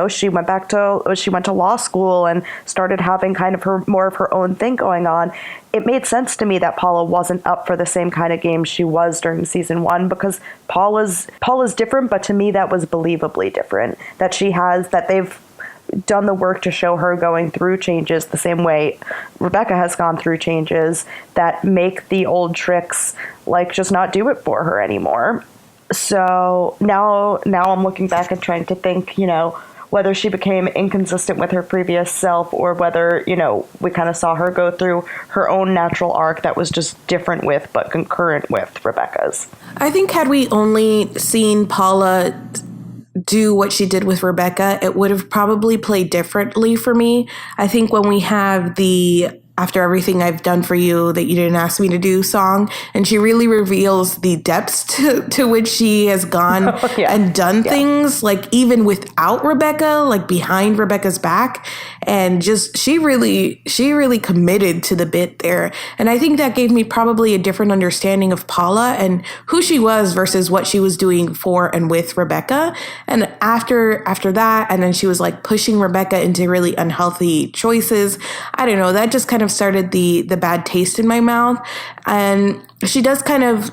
[SPEAKER 3] she went to law school and started having kind of more of her own thing going on. It made sense to me that Paula wasn't up for the same kind of game she was during season 1, because Paula's different, but to me that was believably different. That they've done the work to show her going through changes the same way Rebecca has gone through changes that make the old tricks just not do it for her anymore. So now I'm looking back and trying to think, whether she became inconsistent with her previous self or whether, we kind of saw her go through her own natural arc that was just different with, but concurrent with Rebecca's.
[SPEAKER 1] I think had we only seen Paula do what she did with Rebecca, it would have probably played differently for me. I think when we have the After Everything I've Done For You That You Didn't Ask Me to Do song, and she really reveals the depths to which she has gone and done things, even without Rebecca, behind Rebecca's back. And just, she really committed to the bit there. And I think that gave me probably a different understanding of Paula and who she was versus what she was doing for and with Rebecca. And after that, and then she was pushing Rebecca into really unhealthy choices. I don't know, that just kind of started the bad taste in my mouth. And she does kind of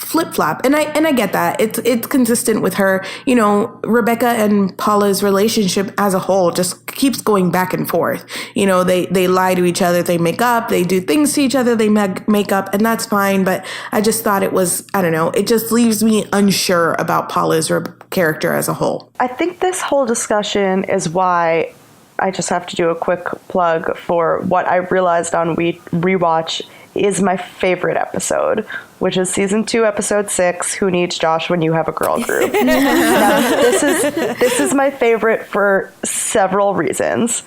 [SPEAKER 1] flip-flop, and I get that it's consistent with her. Rebecca and Paula's relationship as a whole just keeps going back and forth. They lie to each other, they make up, they do things to each other, they make up, and that's fine. But I just thought it was, I don't know, it just leaves me unsure about Paula's character as a whole.
[SPEAKER 3] I think this whole discussion is why I just have to do a quick plug for what I realized on rewatch is my favorite episode, which is season 2, episode 6, Who Needs Josh When You Have a Girl Group. Now, this is my favorite for several reasons.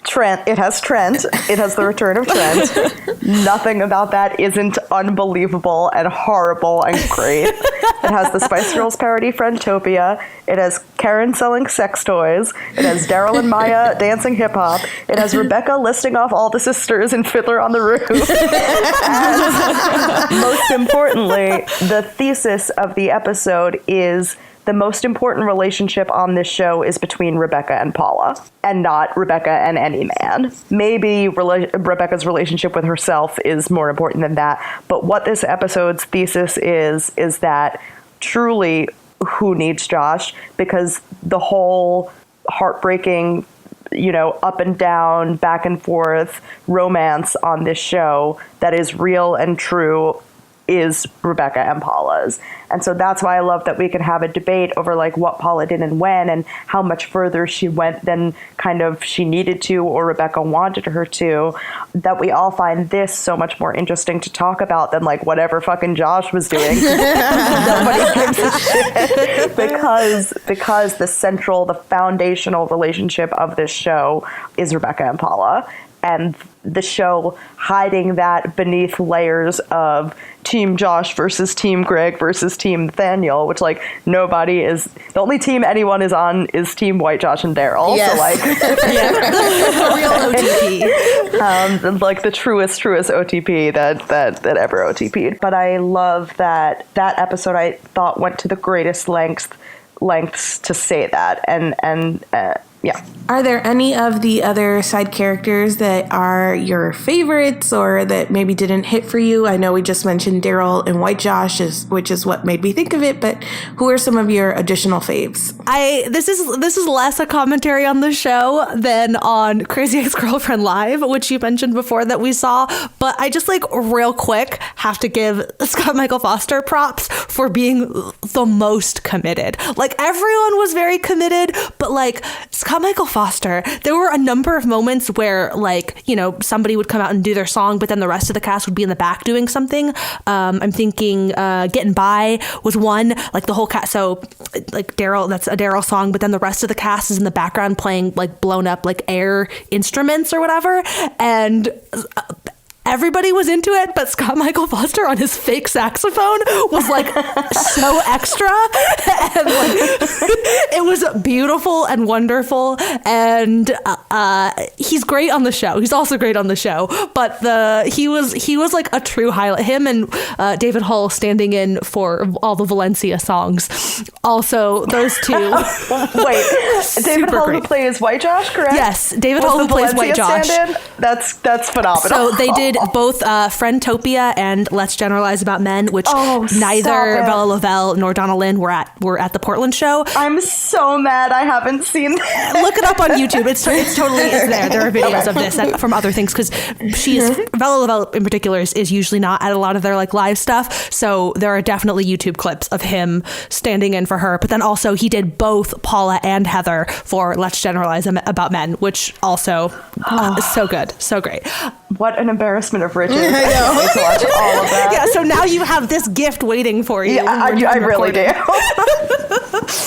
[SPEAKER 3] Trent, it has the return of Trent. Nothing about that isn't unbelievable and horrible and great. It has the Spice Girls parody Friendtopia. It has Karen selling sex toys. It has Daryl and Maya dancing hip hop. It has Rebecca listing off all the sisters in Fiddler on the Roof. And most importantly, the thesis of the episode is the most important relationship on this show is between Rebecca and Paula, and not Rebecca and any man. Maybe Rebecca's relationship with herself is more important than that, but what this episode's thesis is that truly, who needs Josh? Because the whole heartbreaking, up and down, back and forth romance on this show that is real and true is Rebecca and Paula's. And so that's why I love that we can have a debate over what Paula did and when, and how much further she went than kind of she needed to or Rebecca wanted her to, that we all find this so much more interesting to talk about than whatever fucking Josh was doing. Nobody gives a shit because the foundational relationship of this show is Rebecca and Paula. And the show hiding that beneath layers of Team Josh versus Team Greg versus Team Nathaniel, which nobody is, the only team anyone is on is Team White Josh and Daryl.
[SPEAKER 1] Yes.
[SPEAKER 4] So real OTP.
[SPEAKER 3] And the truest OTP that ever OTP'd. But I love that episode, I thought, went to the greatest lengths to say that, and Yeah.
[SPEAKER 1] Are there any of the other side characters that are your favorites or that maybe didn't hit for you? I know we just mentioned Daryl and White Josh, which is what made me think of it, but who are some of your additional faves?
[SPEAKER 4] This is less a commentary on the show than on Crazy Ex-Girlfriend Live, which you mentioned before that we saw, but I just real quick have to give Scott Michael Foster props for being the most committed. Everyone was very committed, but Scott Michael Foster, there were a number of moments where somebody would come out and do their song, but then the rest of the cast would be in the back doing something. I'm thinking Getting By was one, the whole cast. So Daryl, that's a Daryl song, but then the rest of the cast is in the background playing blown up air instruments or whatever. And everybody was into it, but Scott Michael Foster on his fake saxophone was so extra, and it was beautiful and wonderful. And he's great on the show. He's also great on the show, but he was a true highlight. Him and David Hull standing in for all the Valencia songs. Also, those two.
[SPEAKER 3] Wait, David Hull who plays White Josh, correct?
[SPEAKER 4] Yes, David Hull who plays White Josh.
[SPEAKER 3] That's phenomenal.
[SPEAKER 4] So they did both Friendtopia and Let's Generalize About Men, which neither Bella Lavelle nor Donna Lynn were at the Portland show.
[SPEAKER 3] I'm so mad I haven't seen that.
[SPEAKER 4] Look it up on YouTube. It's there. There are videos of this and from other things, because Bella Lavelle in particular is usually not at a lot of their live stuff. So there are definitely YouTube clips of him standing in for her. But then also he did both Paula and Heather for Let's Generalize About Men, which also is so good, so great.
[SPEAKER 3] What an embarrassment of riches. I know. To watch all of that.
[SPEAKER 4] Yeah, so now you have this gift waiting for you.
[SPEAKER 3] Yeah, I really do.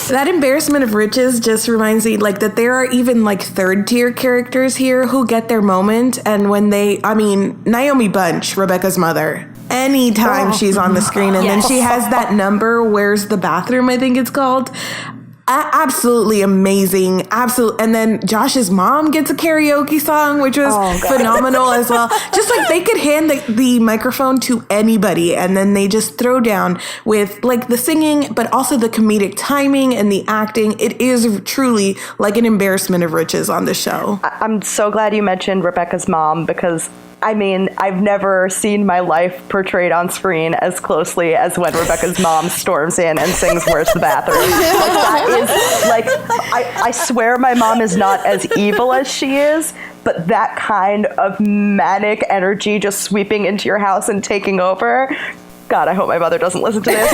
[SPEAKER 1] That embarrassment of riches just reminds me that there are even third tier characters here who get their moment. And when Naomi Bunch, Rebecca's mother, anytime she's on the screen, and then she has that number, Where's the Bathroom, I think it's called. Absolutely amazing. Absolutely. And then Josh's mom gets a karaoke song, which was phenomenal as well. Just they could hand the microphone to anybody, and then they just throw down with the singing, but also the comedic timing and the acting. It is truly an embarrassment of riches on the show.
[SPEAKER 3] I'm so glad you mentioned Rebecca's mom, because I've never seen my life portrayed on screen as closely as when Rebecca's mom storms in and sings Where's the Bathroom. I swear my mom is not as evil as she is, but that kind of manic energy just sweeping into your house and taking over. God, I hope my mother doesn't listen to this.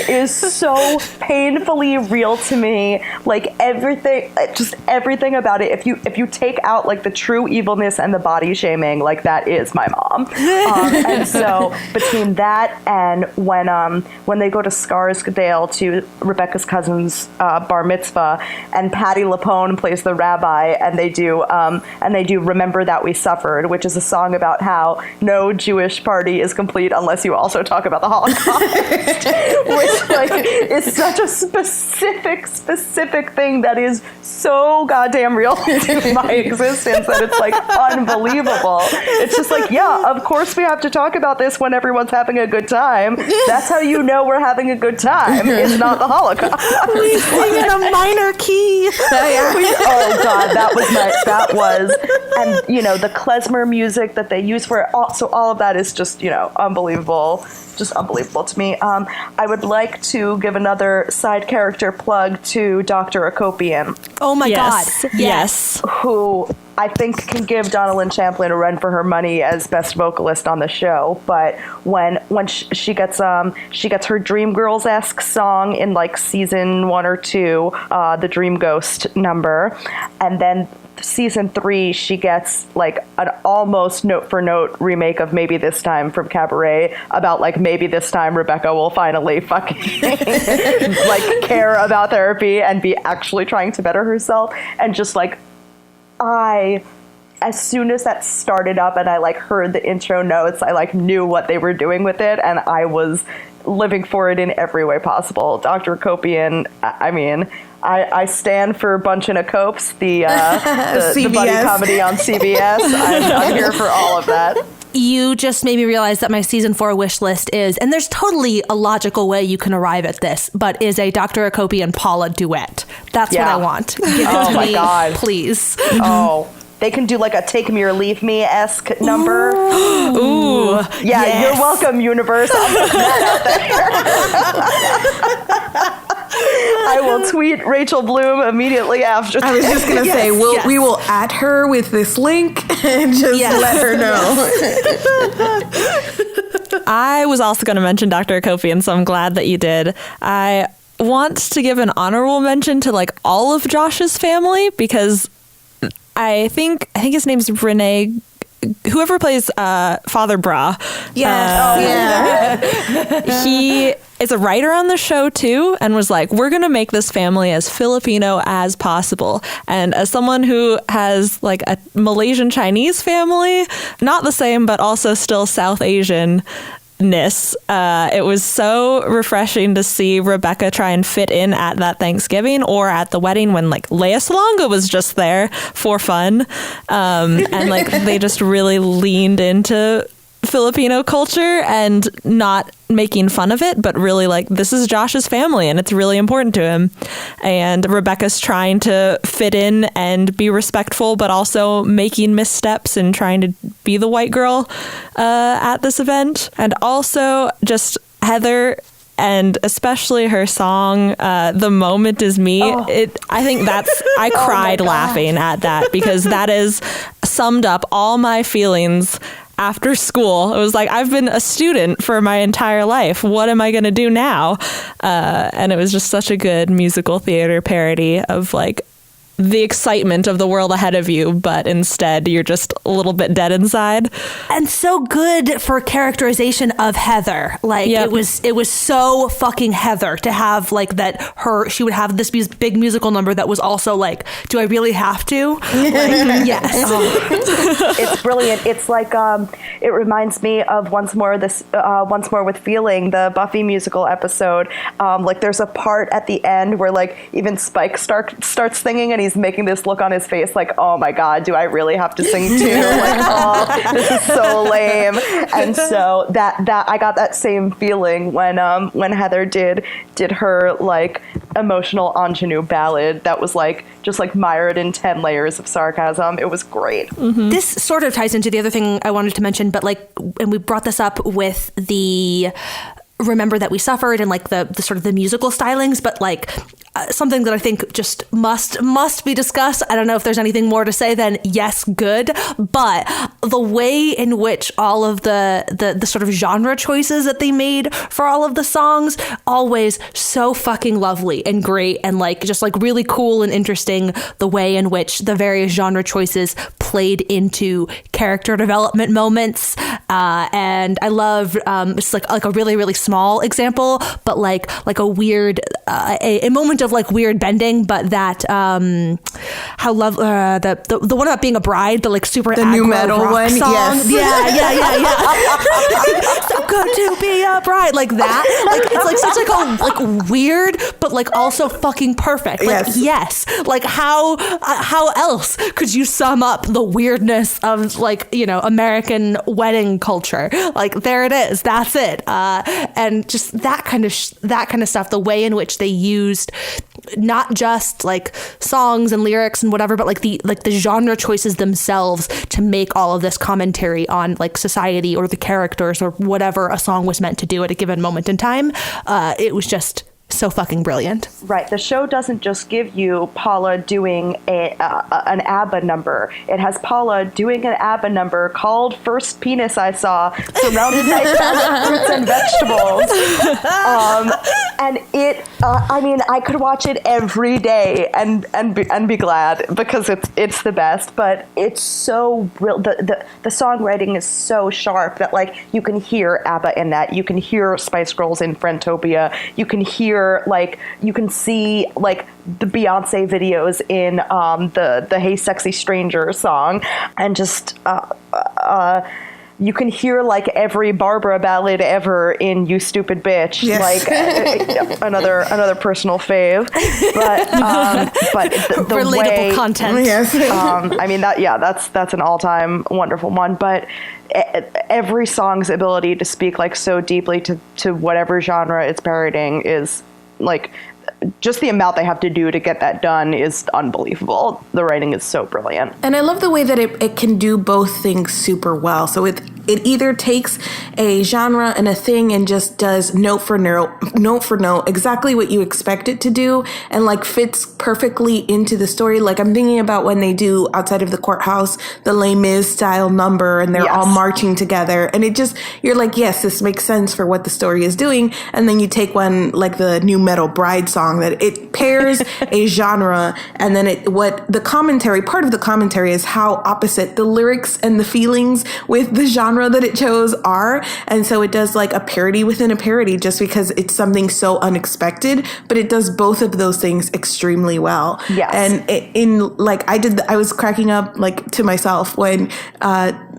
[SPEAKER 3] Is so painfully real to me. Everything about it. If you take out the true evilness and the body shaming, that is my mom. And so between that and when they go to Scarsdale to Rebecca's cousin's bar mitzvah, and Patti LuPone plays the rabbi, and they do Remember That We Suffered, which is a song about how no Jewish party is complete unless you also talk about the Holocaust, which is such a specific thing that is so goddamn real to my existence that it's unbelievable. It's just of course we have to talk about this when everyone's having a good time. That's how you know we're having a good time. It's not the Holocaust.
[SPEAKER 4] We sing in a minor key.
[SPEAKER 3] Oh God, that was, and the klezmer music that they use for it. So all of that is just unbelievable. Just unbelievable to me. I would like to give another side character plug to Dr. Akopian.
[SPEAKER 4] Oh my God.
[SPEAKER 2] Yes.
[SPEAKER 3] Who I think can give Donna Lynn Champlin a run for her money as best vocalist on the show. But when she gets her Dream Girls-esque song in season 1 or 2, the Dream Ghost number, and then season 3 she gets an almost note for note remake of Maybe This Time from Cabaret, about maybe this time Rebecca will finally fucking care about therapy and be actually trying to better herself. And just as soon as that started up and I heard the intro notes, I knew what they were doing with it, and I was living for it in every way possible. Dr. Akopian, I stand for Bunchin' of Copes, the buddy comedy on CBS. I'm here for all of that.
[SPEAKER 4] You just made me realize that my season 4 wish list is, and there's totally a logical way you can arrive at this, but is a Dr. Akopi and Paula duet. That's what I want. Give it to
[SPEAKER 3] my
[SPEAKER 4] me,
[SPEAKER 3] God.
[SPEAKER 4] please.
[SPEAKER 3] Oh, they can do like a Take Me or Leave Me-esque number.
[SPEAKER 4] Ooh.
[SPEAKER 3] Yeah,
[SPEAKER 4] yes.
[SPEAKER 3] You're welcome, universe. I'll put that out there. I will tweet Rachel Bloom immediately after.
[SPEAKER 1] I was just going to say, we will at her with this link and just let her know.
[SPEAKER 2] I was also going to mention Dr. Akopi, and so I'm glad that you did. I want to give an honorable mention to like all of Josh's family, because I think his name's Renee, whoever plays Father Bra.
[SPEAKER 1] Yeah.
[SPEAKER 2] He is a writer on the show too, and was like, we're going to make this family as Filipino as possible. And as someone who has like a Malaysian Chinese family, not the same, but also still South Asian, it was so refreshing to see Rebecca try and fit in at that Thanksgiving or at the wedding when like Lea Salonga was just there for fun. And like they just really leaned into Filipino culture and not making fun of it, but really like, this is Josh's family and it's really important to him. And Rebecca's trying to fit in and be respectful, but also making missteps and trying to be the white girl at this event. And also just Heather, and especially her song, The Moment Is Me. I think I cried laughing at that, because that is summed up all my feelings after school. It was like, I've been a student for my entire life. What am I going to do now? And it was just such a good musical theater parody of like the excitement of the world ahead of you, but instead you're just a little bit dead inside.
[SPEAKER 4] And so good for characterization of Heather. Like it was so fucking Heather to have like that she would have this big musical number that was also like, do I really have to? Like, yes.
[SPEAKER 3] It's brilliant. It's like it reminds me of Once More with Feeling, the Buffy musical episode. Like there's a part at the end where like even Spike starts singing, and he's making this look on his face like, oh my God, do I really have to sing too? Like, oh, this is so lame. And so that I got that same feeling when Heather did her like emotional ingenue ballad that was like just like mired in 10 layers of sarcasm. It was great.
[SPEAKER 4] Mm-hmm. This sort of ties into the other thing I wanted to mention, but like, and we brought this up with the Remember That We Suffered and like the sort of the musical stylings, but like something that I think just must be discussed. I don't know if there's anything more to say than yes, good, but the way in which all of the sort of genre choices that they made for all of the songs, always so fucking lovely and great, and like just like really cool and interesting, the way in which the various genre choices played into character development moments. And I love it's like a really, really small example, but like a weird a moment of like weird bending, but that how love the one about being a bride, the like super
[SPEAKER 1] the new metal one
[SPEAKER 4] song.
[SPEAKER 1] Yes.
[SPEAKER 4] Yeah. So good to be a bride, like that, like it's like such like a like weird but like also fucking perfect, like yes. Like how else could you sum up the weirdness of like, you know, American wedding culture? Like there it is, that's it. And just that kind of stuff, the way in which they used not just like songs and lyrics and whatever, but like the genre choices themselves to make all of this commentary on like society or the characters or whatever a song was meant to do at a given moment in time. It was just so fucking brilliant.
[SPEAKER 3] Right. The show doesn't just give you Paula doing an ABBA number. It has Paula doing an ABBA number called First Penis I Saw, surrounded by fruits and vegetables. And it, I mean, I could watch it every day and be glad, because it's the best. But it's so the songwriting is so sharp that like you can hear ABBA in that. You can hear Spice Girls in Friendtopia. You can hear like you can see like the Beyonce videos in the Hey Sexy Stranger song, and just you can hear like every Barbara ballad ever in "You Stupid Bitch,"
[SPEAKER 1] Yes.
[SPEAKER 3] like another personal fave. But the
[SPEAKER 4] Relatable
[SPEAKER 3] way,
[SPEAKER 4] content.
[SPEAKER 1] Yes.
[SPEAKER 3] I mean that's an all-time wonderful one. But every song's ability to speak like so deeply to whatever genre it's parodying is like. Just the amount they have to do to get that done is unbelievable. The writing is so brilliant.
[SPEAKER 1] And I love the way that it can do both things super well. So it either takes a genre and a thing and just does note for note exactly what you expect it to do and like fits perfectly into the story. Like I'm thinking about when they do Outside of the Courthouse, the Les Mis style number, and they're all marching together. And it just, you're like, yes, this makes sense for what the story is doing. And then you take one like the New Metal Bride song that it pairs a genre, and then part of the commentary is how opposite the lyrics and the feelings with the genre that it chose are. And so it does like a parody within a parody just because it's something so unexpected, but it does both of those things extremely well.
[SPEAKER 3] Yes.
[SPEAKER 1] And I was cracking up like to myself when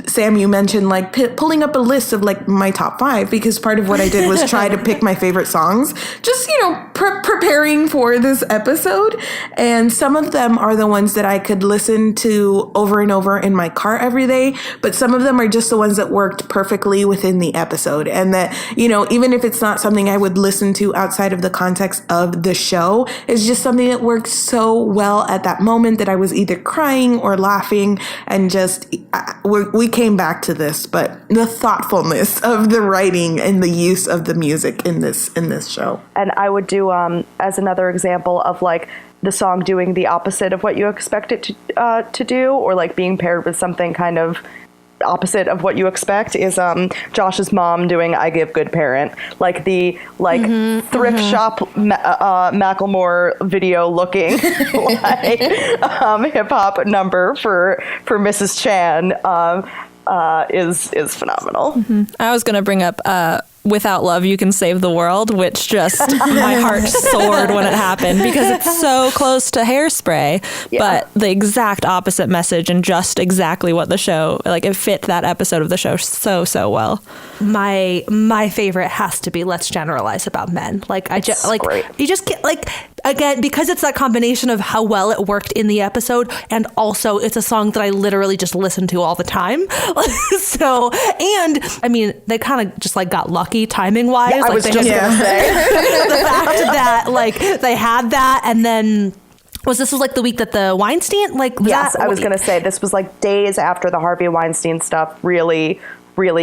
[SPEAKER 1] Sam, you mentioned like pulling up a list of like my top 5, because part of what I did was try to pick my favorite songs, just, preparing for this episode. And some of them are the ones that I could listen to over and over in my car every day, but some of them are just the ones that worked perfectly within the episode. And that, even if it's not something I would listen to outside of the context of the show, it's just something that worked so well at that moment that I was either crying or laughing, and just, we came back to this, but the thoughtfulness of the writing and the use of the music in this show.
[SPEAKER 3] And I would do, as another example of like the song doing the opposite of what you expect it to do, or like being paired with something kind of opposite of what you expect, is Josh's mom doing "I Give Good Parent," like the thrift shop Macklemore video looking like hip hop number for Mrs. Chan is phenomenal.
[SPEAKER 2] Mm-hmm. I was gonna bring up "Without Love You Can Save the World," which just my heart soared when it happened, because it's so close to Hairspray, but the exact opposite message, and just exactly what the show, like it fit that episode of the show so well.
[SPEAKER 4] My favorite has to be "Let's Generalize About Men." Like I just like
[SPEAKER 3] great. You
[SPEAKER 4] just get like, again, because it's that combination of how well it worked in the episode, and also it's a song that I literally just listen to all the time. So, and I mean, they kind of just like got lucky timing wise.
[SPEAKER 3] I was just gonna say
[SPEAKER 4] the fact that like they had that, and then was like the week that the Weinstein
[SPEAKER 3] I was gonna say this was like days after the Harvey Weinstein stuff really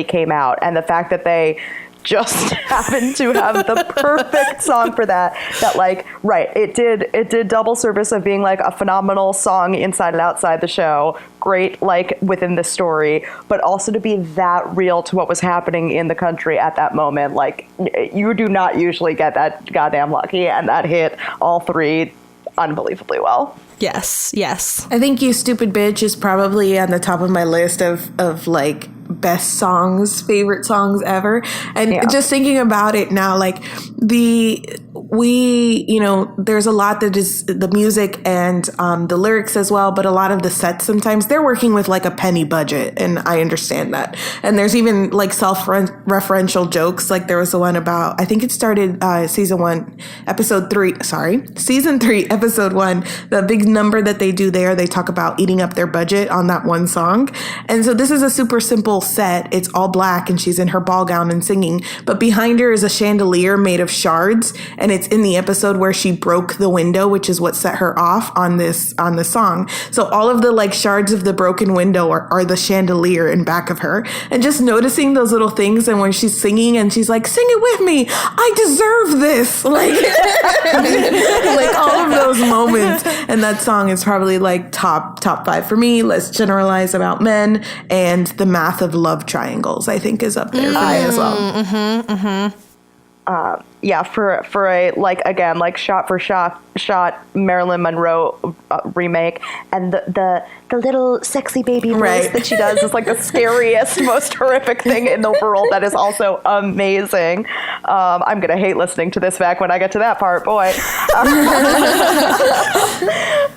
[SPEAKER 3] came out, and the fact that they just happened to have the perfect song for that like, right, it did double service of being like a phenomenal song inside and outside the show, great like within the story, but also to be that real to what was happening in the country at that moment. Like, you do not usually get that goddamn lucky, and that hit all three unbelievably well.
[SPEAKER 4] Yes.
[SPEAKER 1] I think "You Stupid Bitch" is probably on the top of my list of like best songs, favorite songs ever. And just thinking about it now, like there's a lot that is the music and the lyrics as well, but a lot of the sets, sometimes they're working with like a penny budget, and I understand that. And there's even like self-referential jokes. Like there was the one about, I think it started season 3, episode 1, the big number that they do there, they talk about eating up their budget on that one song. And so this is a super simple set. It's all black, and she's in her ball gown and singing, but behind her is a chandelier made of shards, and it's in the episode where she broke the window, which is what set her off on the song. So all of the like shards of the broken window are the chandelier in back of her, and just noticing those little things. And when she's singing and she's like, "Sing it with me, I deserve this," like like all of those moments. And that song is probably like top 5 for me. "Let's Generalize About Men" and "The Math of Love Triangles," I think, is up there for me as well.
[SPEAKER 3] for a like again like shot for shot Marilyn Monroe remake, and the little sexy baby voice that she does is like the scariest, most horrific thing in the world. That is also amazing. I'm gonna hate listening to this back when I get to that part, boy.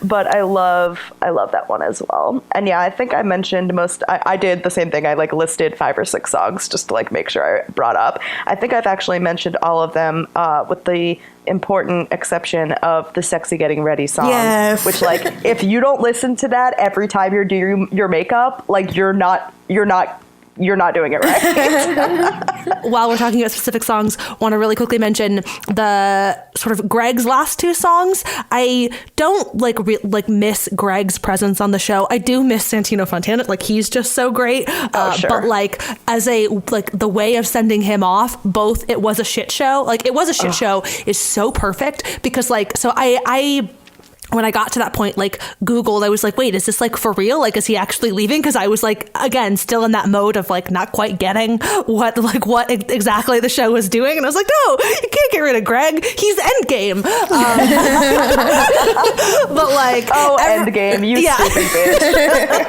[SPEAKER 3] But I love that one as well. And yeah, I think I mentioned I did the same thing. I like listed 5 or 6 songs just to like make sure I brought up. I think I've actually mentioned all of them with the important exception of the Sexy Getting Ready song. Yes. Which like, if you don't listen to that every time you're doing your makeup, like you're not doing it right.
[SPEAKER 4] While we're talking about specific songs, want to really quickly mention the sort of Greg's last 2 songs. I don't like miss Greg's presence on the show. I do miss Santino Fontana. Like, he's just so great. Sure. But like, as a like the way of sending him off, both It Was a Shit Show, like It Was a Shit Show is so perfect, because like, so I when I got to that point, like Googled, I was like, wait, is this like for real? Like, is he actually leaving? Because I was like, again, still in that mode of like not quite getting what exactly the show was doing. And I was like, no, you can't get rid of Greg. He's Endgame. But like,
[SPEAKER 3] Endgame, you stupid bitch.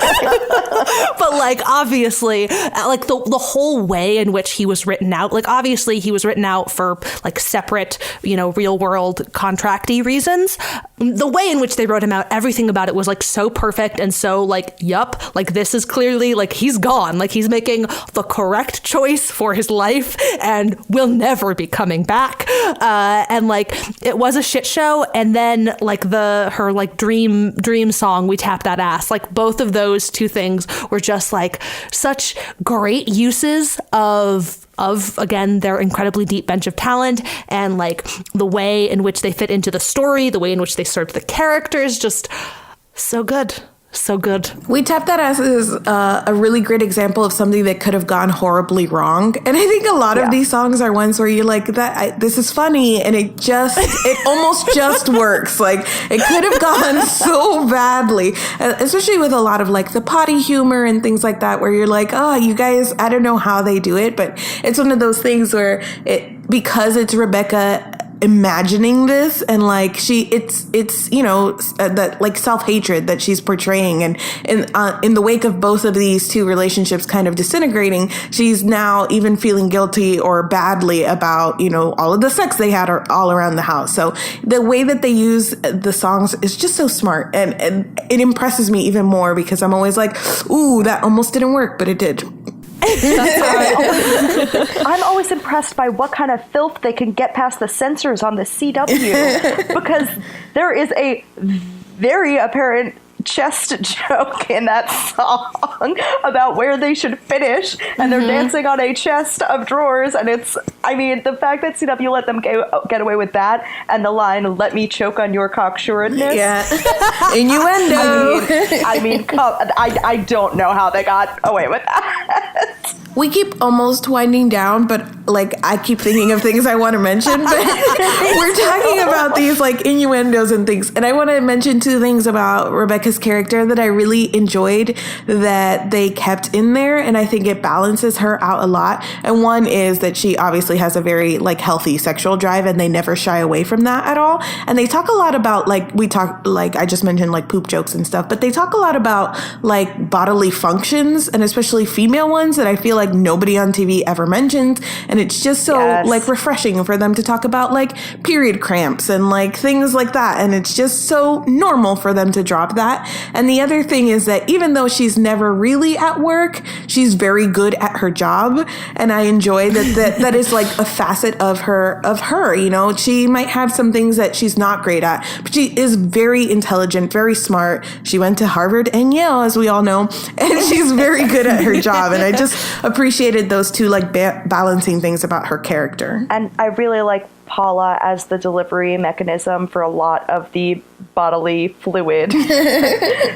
[SPEAKER 4] But like, obviously, like the whole way in which he was written out, like obviously he was written out for like separate, real world contracty reasons. The way in which they wrote him out, everything about it was like so perfect and so like, yup, like this is clearly like he's gone, like he's making the correct choice for his life and will never be coming back. And like, It Was a Shit Show, and then like her like dream song, We Tap That Ass, like both of those 2 things were just like such great uses of again, their incredibly deep bench of talent, and like the way in which they fit into the story, the way in which they served the characters, just so good. So good.
[SPEAKER 1] We Tap That Ass is a really great example of something that could have gone horribly wrong. And I think a lot of these songs are ones where you're like, this is funny, and it almost just works. Like, it could have gone so badly, especially with a lot of like the potty humor and things like that, where you're like, oh, you guys, I don't know how they do it, but it's one of those things where because it's Rebecca imagining this, and like it's that like self-hatred that she's portraying, and in the wake of both of these 2 relationships kind of disintegrating, she's now even feeling guilty or badly about all of the sex they had all around the house. So the way that they use the songs is just so smart, and it impresses me even more, because I'm always like, ooh, that almost didn't work, but it did.
[SPEAKER 3] I'm always impressed by what kind of filth they can get past the censors on the CW, because there is a very apparent chest joke in that song about where they should finish, and they're dancing on a chest of drawers, and the fact that CW let them get away with that, and the line, "Let me choke on your cocksureness."
[SPEAKER 1] Yeah. Innuendo.
[SPEAKER 3] I don't know how they got away with that.
[SPEAKER 1] We keep almost winding down, but like I keep thinking of things I want to mention, but we're talking about these like innuendos and things. And I want to mention 2 things about Rebecca's character that I really enjoyed that they kept in there. And I think it balances her out a lot. And one is that she obviously has a very like healthy sexual drive, and they never shy away from that at all. And they talk a lot about like I just mentioned like poop jokes and stuff, but they talk a lot about like bodily functions, and especially female ones, that I feel like nobody on TV ever mentions. And it's just so like refreshing for them to talk about like period cramps and like things like that. And it's just so normal for them to drop that. And the other thing is that even though she's never really at work, she's very good at her job. And I enjoy that is like a facet of her, she might have some things that she's not great at, but she is very intelligent, very smart. She went to Harvard and Yale, as we all know, and she's very good at her job. And I just appreciated those 2 like balancing things about her character.
[SPEAKER 3] And I really like Paula as the delivery mechanism for a lot of the bodily fluid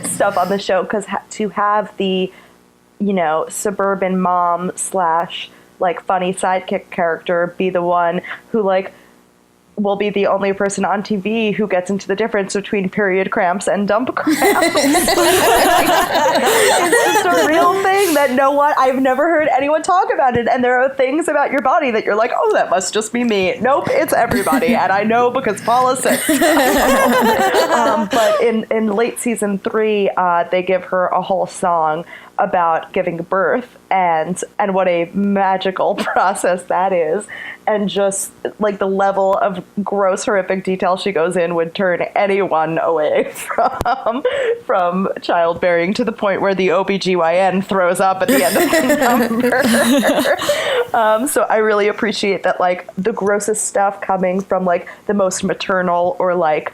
[SPEAKER 3] stuff on the show, because to have the suburban mom / like funny sidekick character be the one who like will be the only person on TV who gets into the difference between period cramps and dump cramps. It's just a real thing that I've never heard anyone talk about it. And there are things about your body that you're like, oh, that must just be me. Nope, it's everybody. And I know because Paula said so. But in late season 3, they give her a whole song about giving birth and what a magical process that is, and just like the level of gross horrific detail she goes in would turn anyone away from childbearing, to the point where the OBGYN throws up at the end of the number. So I really appreciate that, like, the grossest stuff coming from like the most maternal or like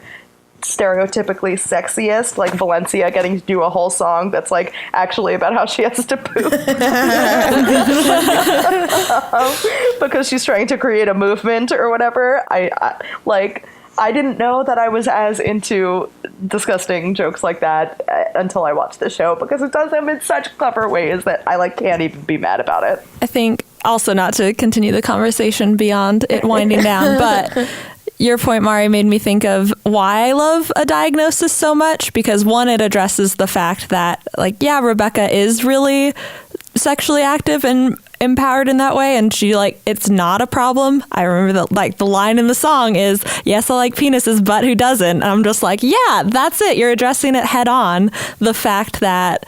[SPEAKER 3] stereotypically sexiest, like Valencia getting to do a whole song that's like actually about how she has to poop because she's trying to create a movement or whatever. I didn't know that I was as into disgusting jokes like that until I watched the show, because it does them in such clever ways that I like can't even be mad about it.
[SPEAKER 2] I think also, not to continue the conversation beyond it winding down, but your point, Mari, made me think of why I love A Diagnosis so much, because one, it addresses the fact that, like, yeah, Rebecca is really sexually active and empowered in that way, and she, like, it's not a problem. I remember that, like, the line in the song is, yes, I like penises, but who doesn't? And I'm just like, yeah, that's it. You're addressing it head on. The fact that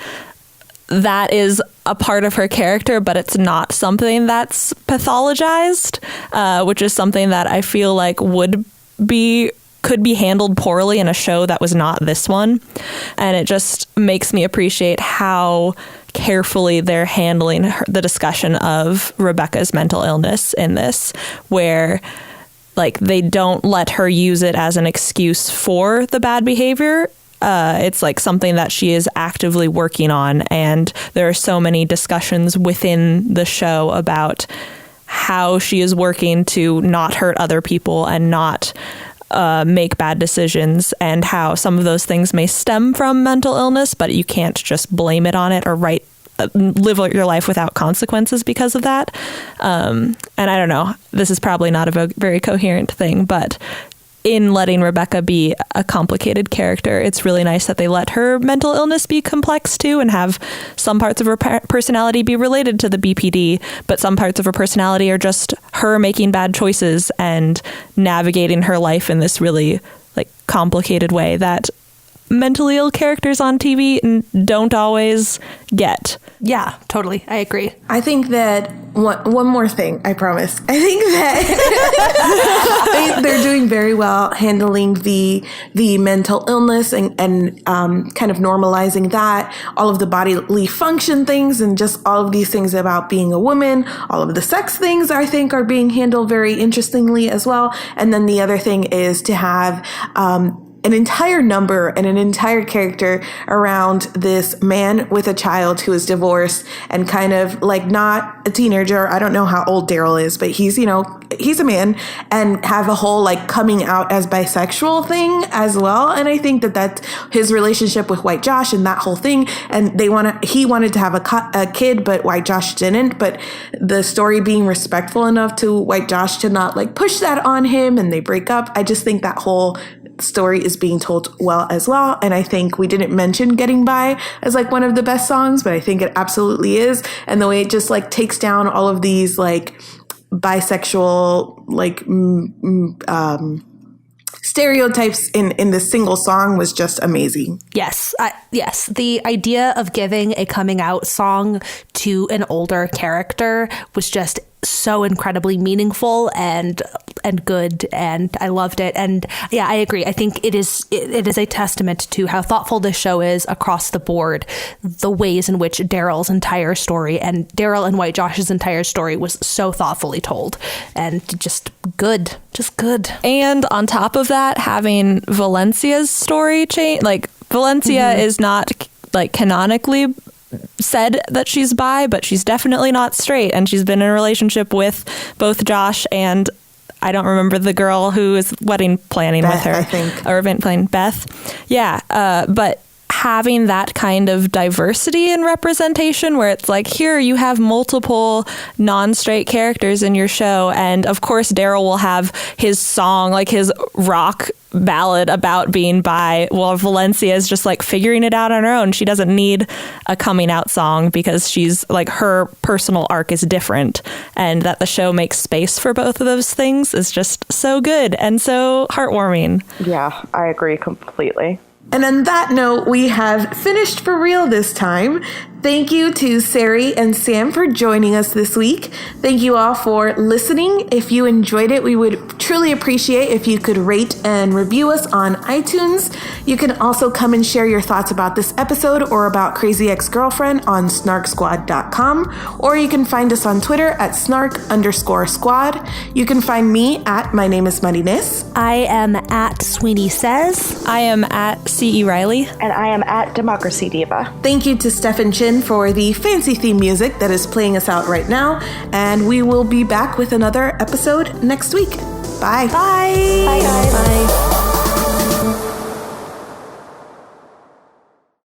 [SPEAKER 2] is a part of her character, but it's not something that's pathologized, which is something that I feel like could be handled poorly in a show that was not this one. And it just makes me appreciate how carefully they're handling the discussion of Rebecca's mental illness in this, where, like, they don't let her use it as an excuse for the bad behavior. It's like something that she is actively working on, and there are so many discussions within the show about how she is working to not hurt other people and not make bad decisions, and how some of those things may stem from mental illness, but you can't just blame it on it or live your life without consequences because of that. And I don't know, this is probably not a very coherent thing, but in letting Rebecca be a complicated character, it's really nice that they let her mental illness be complex too, and have some parts of her personality be related to the BPD, but some parts of her personality are just her making bad choices and navigating her life in this really, like, complicated way that mentally ill characters on TV don't always get.
[SPEAKER 4] Yeah, totally. I agree.
[SPEAKER 1] I think that one more thing, I promise. I think that they're doing very well handling the mental illness and kind of normalizing that, all of the bodily function things, and just all of these things about being a woman. All of the sex things, I think, are being handled very interestingly as well. And then the other thing is to have an entire number and an entire character around this man with a child who is divorced and kind of like not a teenager. I don't know how old Daryl is, but he's a man, and have a whole like coming out as bisexual thing as well. And I think that that's his relationship with White Josh and that whole thing. And he wanted to have a kid, but White Josh didn't. But the story being respectful enough to White Josh to not like push that on him, and they break up. I just think that whole story is being told well as well. And I think we didn't mention Getting By as like one of the best songs, but I think it absolutely is. And the way it just like takes down all of these like bisexual like stereotypes in the single song was just amazing.
[SPEAKER 4] Yes. Yes. The idea of giving a coming out song to an older character was just so incredibly meaningful and good, and I loved it. And yeah, I agree. I think it is a testament to how thoughtful this show is across the board. The ways in which Daryl's entire story and Daryl and White Josh's entire story was so thoughtfully told, and just good.
[SPEAKER 2] And on top of that, having Valencia's story change, like Valencia is not like canonically said that she's bi, but she's definitely not straight, and she's been in a relationship with both Josh and I don't remember the girl who is wedding planning
[SPEAKER 1] Beth,
[SPEAKER 2] with her,
[SPEAKER 1] I think,
[SPEAKER 2] or event planning, Beth. Yeah, but having that kind of diversity and representation where it's like, here you have multiple non-straight characters in your show. And of course, Daryl will have his song, like his rock ballad about being bi, while Valencia is just like figuring it out on her own. She doesn't need a coming out song because she's like, her personal arc is different, and that the show makes space for both of those things is just so good and so heartwarming.
[SPEAKER 3] Yeah, I agree completely.
[SPEAKER 1] And on that note, we have finished for real this time. Thank you to Sari and Sam for joining us this week. Thank you all for listening. If you enjoyed it, we would truly appreciate if you could rate and review us on iTunes. You can also come and share your thoughts about this episode or about Crazy Ex-Girlfriend on SnarkSquad.com, or you can find us on Twitter at Snark_squad. You can find me at My Name is Marines.
[SPEAKER 4] I am at Sweeney Says.
[SPEAKER 2] I am at C.E. Riley.
[SPEAKER 3] And I am at Democracy Diva.
[SPEAKER 1] Thank you to Stefan Chin for the fancy theme music that is playing us out right now. And we will be back with another episode next week. Bye.
[SPEAKER 4] Bye.
[SPEAKER 3] Bye, guys.
[SPEAKER 2] Bye.